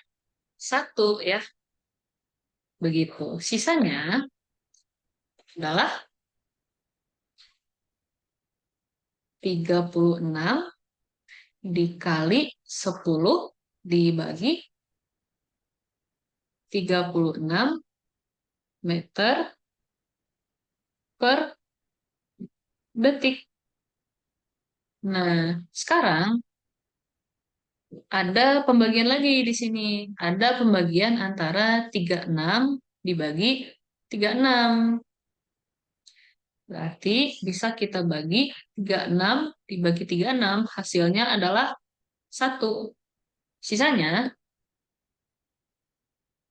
1 ya. Begitu. Sisanya adalah 36 dikali 10 dibagi 36 meter per detik. Nah, sekarang ada pembagian lagi di sini. Ada pembagian antara 36 dibagi 36. Berarti bisa kita bagi 36 dibagi 36, hasilnya adalah 1. Sisanya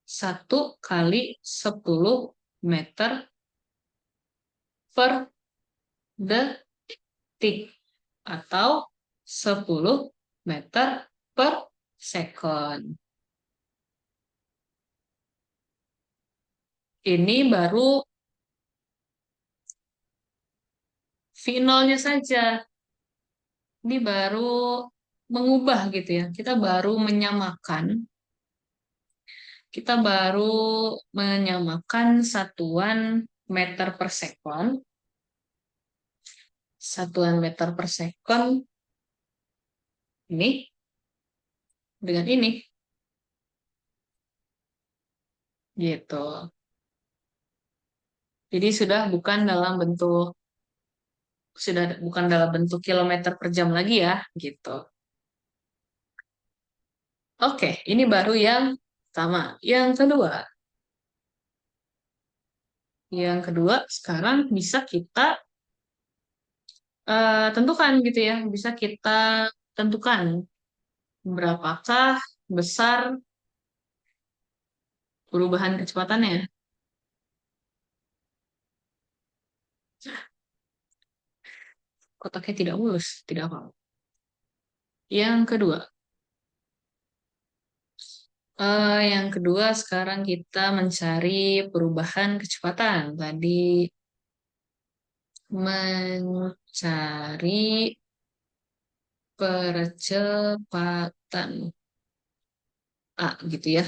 1 kali 10 meter per detik atau 10 meter per sekon. Ini baru V0-nya saja. Ini baru mengubah gitu ya. Kita baru menyamakan satuan meter per sekon. Satuan meter per sekon ini dengan ini. Gitu. Jadi sudah bukan dalam bentuk kilometer per jam lagi ya, gitu. Oke, ini baru yang pertama. Yang kedua sekarang bisa kita tentukan gitu ya, bisa kita tentukan berapakah besar perubahan kecepatannya. Kotaknya tidak mulus, tidak apa-apa. Yang kedua sekarang kita mencari perubahan kecepatan. Tadi mencari percepatan A gitu ya.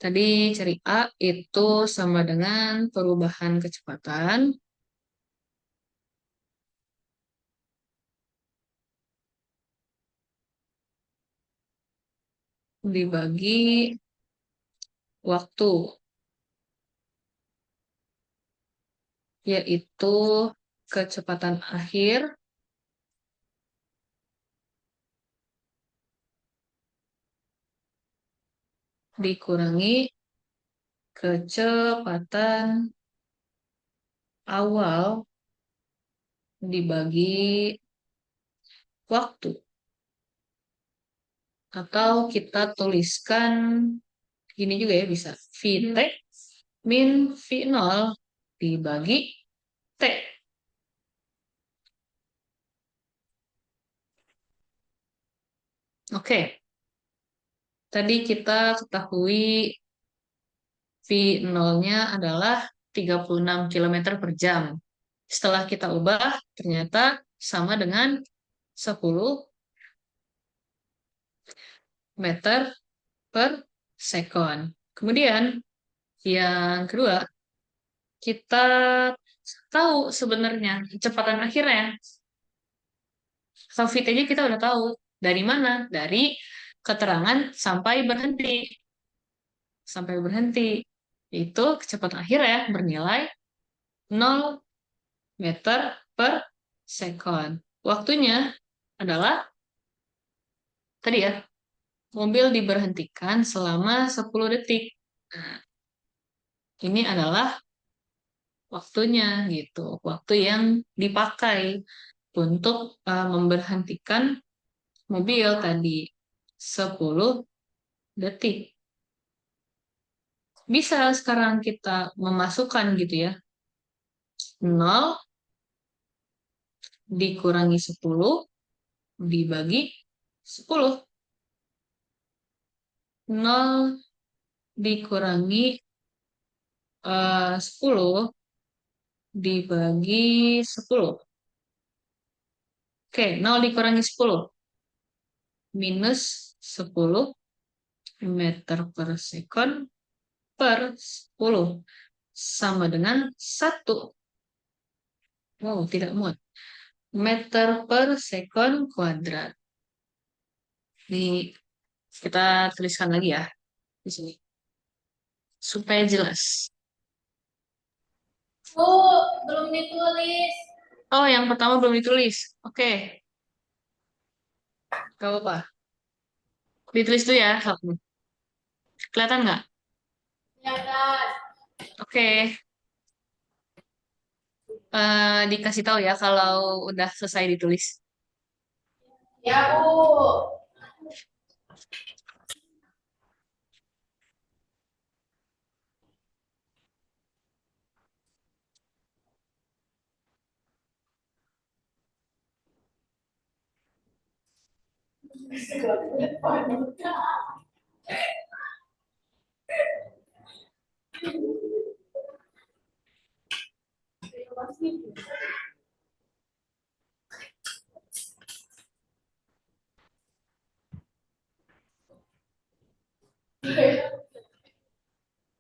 Tadi cari A itu sama dengan perubahan kecepatan dibagi waktu, yaitu kecepatan akhir dikurangi kecepatan awal dibagi waktu. Atau kita tuliskan gini juga ya bisa. VT min V0 dibagi T. Oke. Tadi kita ketahui V0-nya adalah 36 km per jam. Setelah kita ubah, ternyata sama dengan 10 meter per second. Kemudian, yang kedua, kita tahu sebenarnya kecepatan akhirnya. Atau VT-nya kita udah tahu. Dari mana? Dari keterangan sampai berhenti. Sampai berhenti. Itu kecepatan akhirnya bernilai 0 meter per second. Waktunya adalah, tadi ya, mobil diberhentikan selama 10 detik. Nah, ini adalah waktunya gitu. Waktu yang dipakai untuk memberhentikan mobil tadi 10 detik. Bisa sekarang kita memasukkan gitu ya. 0 dikurangi 10 dibagi 10. 0 dikurangi 10 dibagi 10. Oke, 0 dikurangi 10. Minus 10 meter per second per 10. Sama dengan 1. Wow, tidak muat. Meter per second kuadrat. Ini kita tuliskan lagi ya di sini. Supaya jelas. Bu, belum ditulis. Oh, yang pertama belum ditulis. Oke, gak apa-apa. Ditulis tuh ya. Kelihatan nggak? Ya kan? Oke. Dikasih tahu ya kalau udah selesai ditulis. Ya, Bu.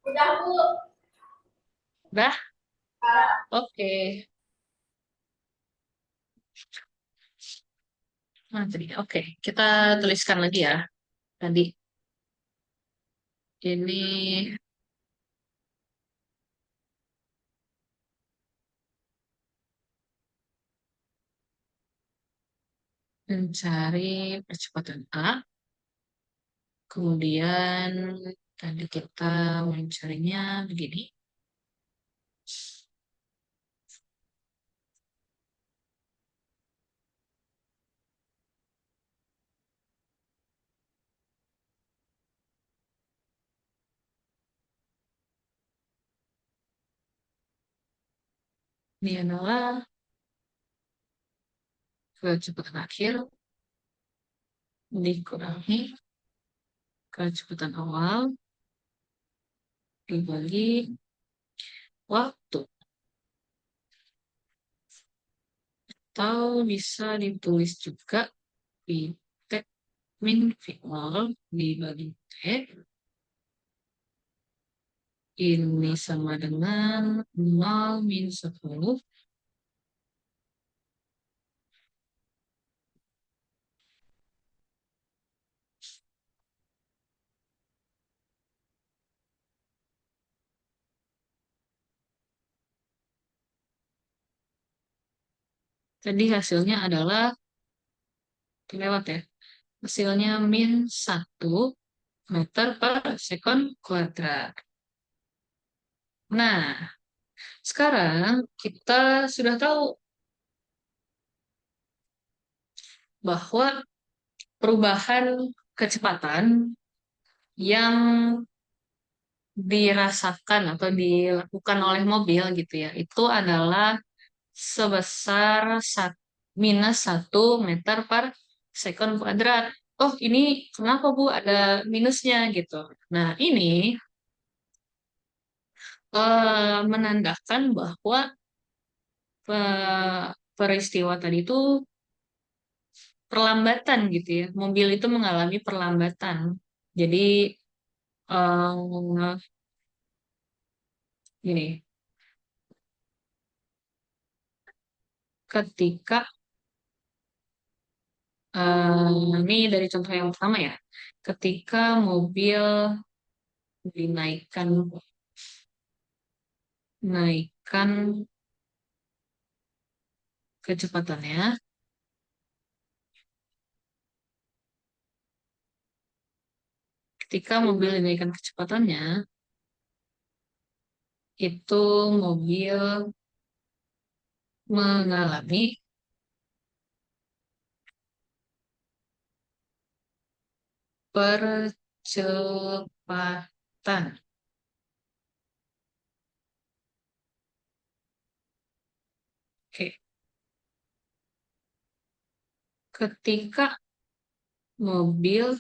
Udah, Bu. Udah? Ah, Oke. Nah, tadi. Oke, kita tuliskan lagi ya. Tadi ini mencari percepatan A. Kemudian tadi kita mencarinya begini. Ini adalah kecepatan akhir dikurangi kecepatan awal dibagi waktu. Atau bisa ditulis juga T min V0 dibagi T. Ini sama dengan 0 min 10. Jadi hasilnya adalah, lewat ya, hasilnya min 1 meter per second kuadrat. Nah, sekarang kita sudah tahu bahwa perubahan kecepatan yang dirasakan atau dilakukan oleh mobil gitu ya, itu adalah sebesar -1 meter per second kuadrat. Oh, ini kenapa Bu ada minusnya gitu? Nah, ini menandakan bahwa peristiwa tadi itu perlambatan gitu ya. Mobil itu mengalami perlambatan. Jadi eh, gini, ketika ini dari contoh yang pertama ya, ketika mobil dinaikkan naikkan kecepatannya, ketika mobil dinaikkan kecepatannya, itu mobil mengalami percepatan. Oke, ketika mobil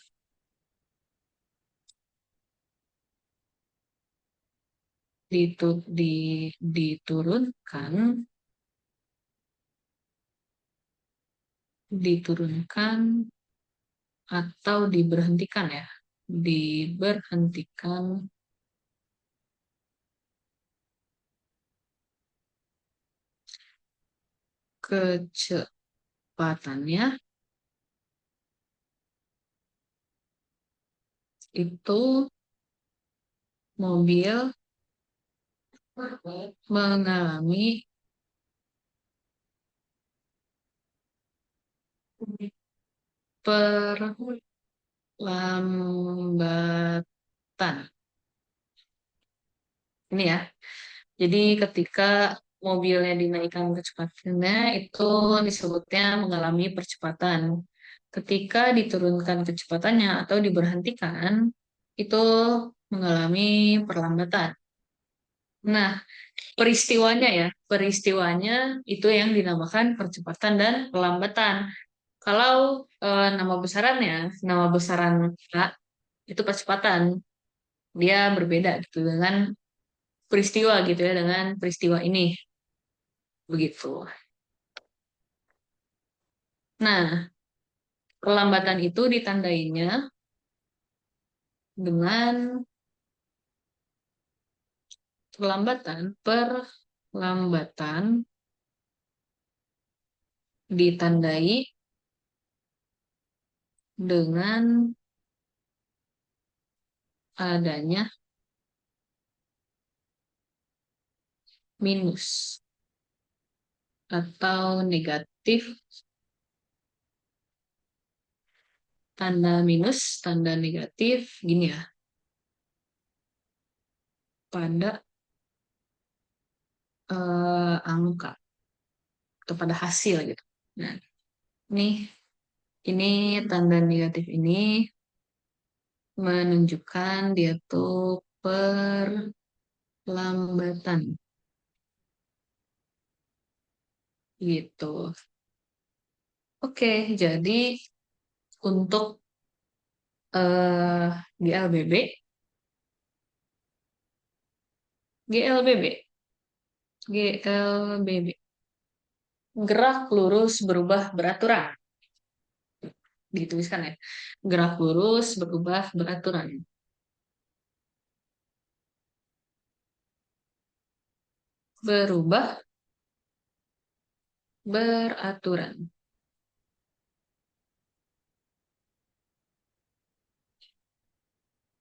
diturunkan diturunkan atau diberhentikan ya, diberhentikan kecepatannya, itu mobil mengalami perlambatan. Ini ya. Jadi ketika mobilnya dinaikkan kecepatannya itu disebutnya mengalami percepatan. Ketika diturunkan kecepatannya atau diberhentikan itu mengalami perlambatan. Nah, peristiwanya itu yang dinamakan percepatan dan perlambatan. Kalau nama besaran A itu percepatan, dia berbeda gitu dengan peristiwa gitu ya, dengan peristiwa ini begitu. Nah, perlambatan itu ditandainya dengan perlambatan ditandai dengan adanya minus atau negatif, tanda minus, tanda negatif gini ya, pada angka atau pada hasil gitu. Nah, ini tanda negatif ini menunjukkan dia tuh perlambatan gitu. Oke, jadi untuk GLBB, GLBB, GLBB, gerak lurus berubah beraturan, dituliskan ya, gerak lurus berubah beraturan, berubah beraturan.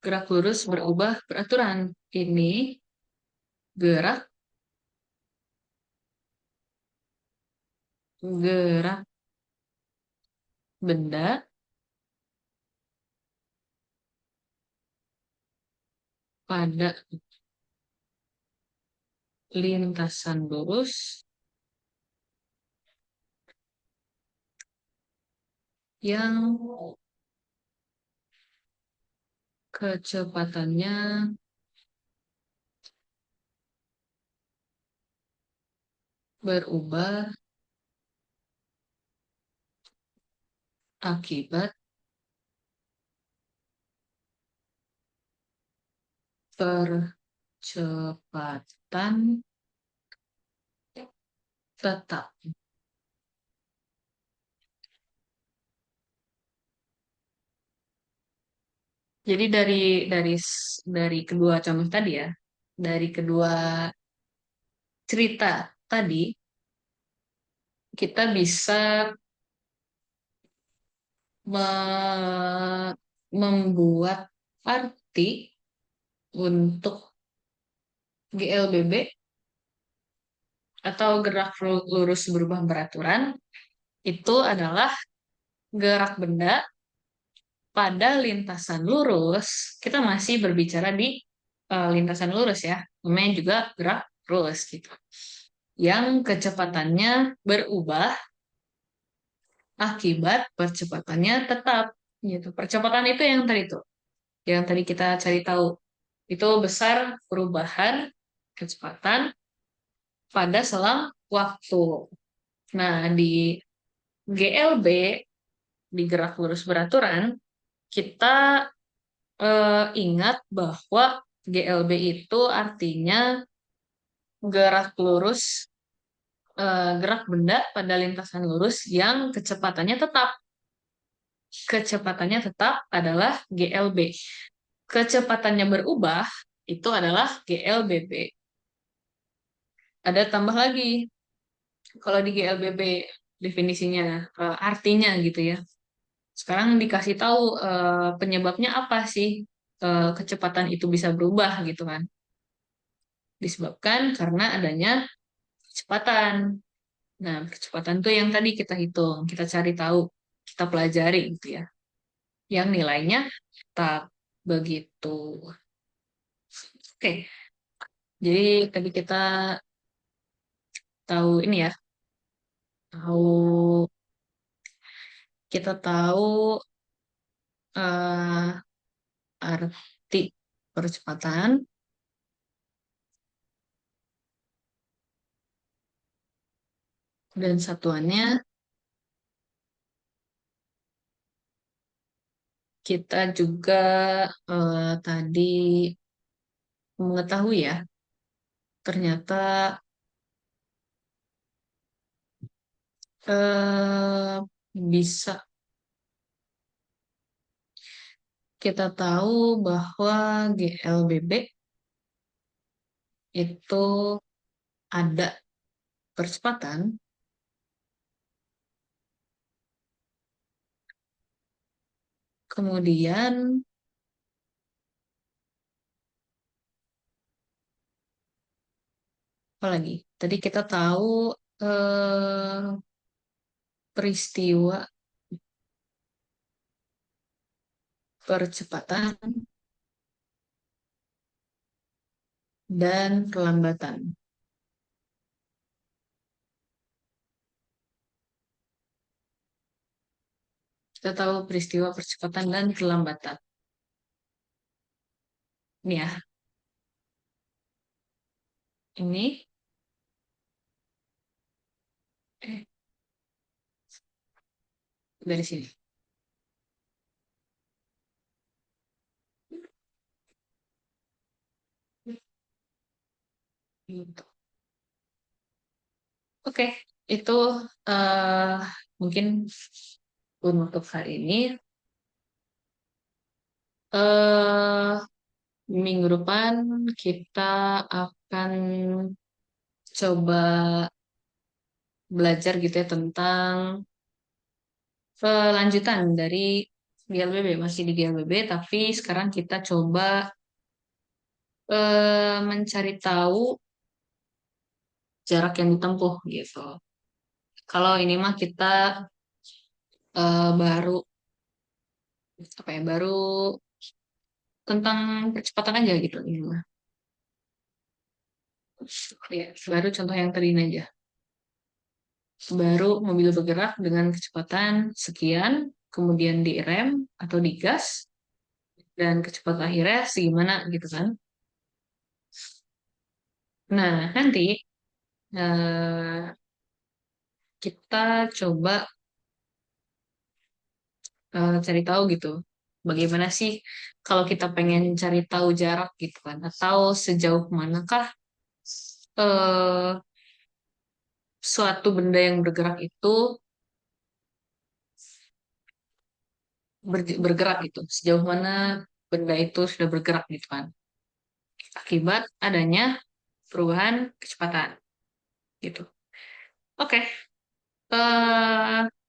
Gerak lurus berubah beraturan. Ini gerak gerak benda pada lintasan lurus yang kecepatannya berubah akibat percepatan tetap. Jadi dari kedua contoh tadi ya, dari kedua cerita tadi, kita bisa membuat arti untuk GLBB atau gerak lurus berubah beraturan itu adalah gerak benda pada lintasan lurus. Kita masih berbicara di lintasan lurus ya, namanya juga gerak lurus gitu. Yang kecepatannya berubah akibat percepatannya tetap gitu. Percepatan itu yang tadi kita cari tahu. Itu besar perubahan kecepatan pada selang waktu. Nah, di GLB, di gerak lurus beraturan, kita ingat bahwa GLB itu artinya gerak lurus, gerak benda pada lintasan lurus yang kecepatannya tetap. Kecepatannya tetap adalah GLB. Kecepatannya berubah itu adalah GLBB. Ada tambah lagi. Kalau di GLBB definisinya, artinya gitu ya. Sekarang dikasih tahu penyebabnya apa sih kecepatan itu bisa berubah gitu kan. Disebabkan karena adanya kecepatan. Nah, kecepatan itu yang tadi kita hitung, kita cari tahu, kita pelajari gitu ya. Yang nilainya tetap begitu. Oke, jadi tadi kita tahu ini ya, tahu kita tahu eh, arti percepatan dan satuannya. Kita juga tadi mengetahui ya, ternyata eh, bisa kita tahu bahwa GLBB itu ada percepatan, kemudian apa lagi? Tadi kita tahu peristiwa percepatan dan perlambatan. Kita tahu peristiwa percepatan dan perlambatan. Ini ya, ini dari sini. Gitu. Oke, itu eh, mungkin untuk hari ini. eh Minggu depan kita akan coba belajar gitu ya tentang lanjutan dari GLBB, masih di GLBB, tapi sekarang kita coba mencari tahu jarak yang ditempuh gitu. Kalau ini mah kita baru apa ya, baru tentang percepatan aja gitu ini mah. Ya, baru contoh yang tadi ini aja. Baru mobil bergerak dengan kecepatan sekian, kemudian direm atau digas, dan kecepatan akhirnya segimana gitu kan. Nah, nanti eh, kita coba cari tahu gitu. Bagaimana sih kalau kita pengen cari tahu jarak gitu kan, atau sejauh manakah eh, suatu benda yang bergerak itu bergerak gitu, sejauh mana benda itu sudah bergerak gitu kan, akibat adanya perubahan kecepatan gitu. Oke,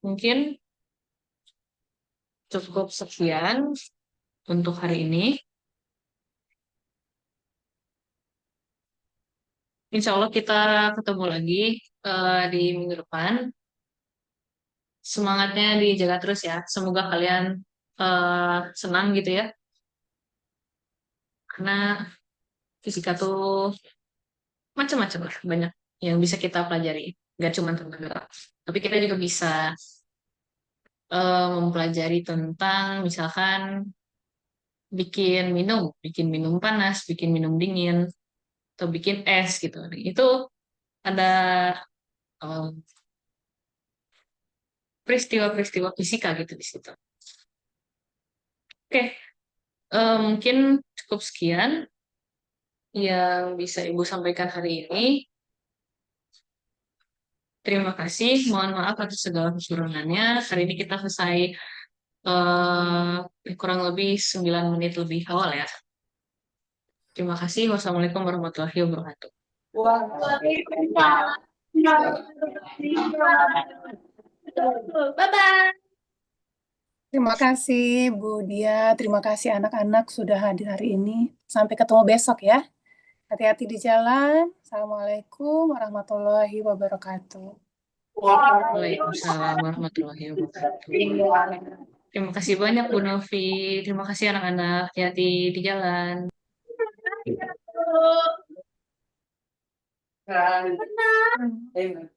mungkin cukup sekian untuk hari ini. Insya Allah kita ketemu lagi di minggu depan. Semangatnya dijaga terus ya. Semoga kalian senang gitu ya. Karena fisika tuh macam-macam lah, banyak yang bisa kita pelajari. Gak cuma tentang gerak. Tapi kita juga bisa mempelajari tentang misalkan bikin minum panas, bikin minum dingin, atau bikin es gitu. Itu ada em, peristiwa-peristiwa fisika gitu di situ. Oke, mungkin cukup sekian yang bisa Ibu sampaikan hari ini. Terima kasih, mohon maaf atas segala kekurangannya. Hari ini kita selesai kurang lebih 9 menit lebih awal ya. Terima kasih. Wassalamualaikum warahmatullahi wabarakatuh. Bye-bye. Terima kasih Bu Dia, terima kasih anak-anak sudah hadir hari ini. Sampai ketemu besok ya. Hati-hati di jalan. Assalamualaikum warahmatullahi wabarakatuh. Waalaikumsalam warahmatullahi wabarakatuh. Terima kasih banyak Bu Novi. Terima kasih anak-anak. Hati-hati di jalan. Benar.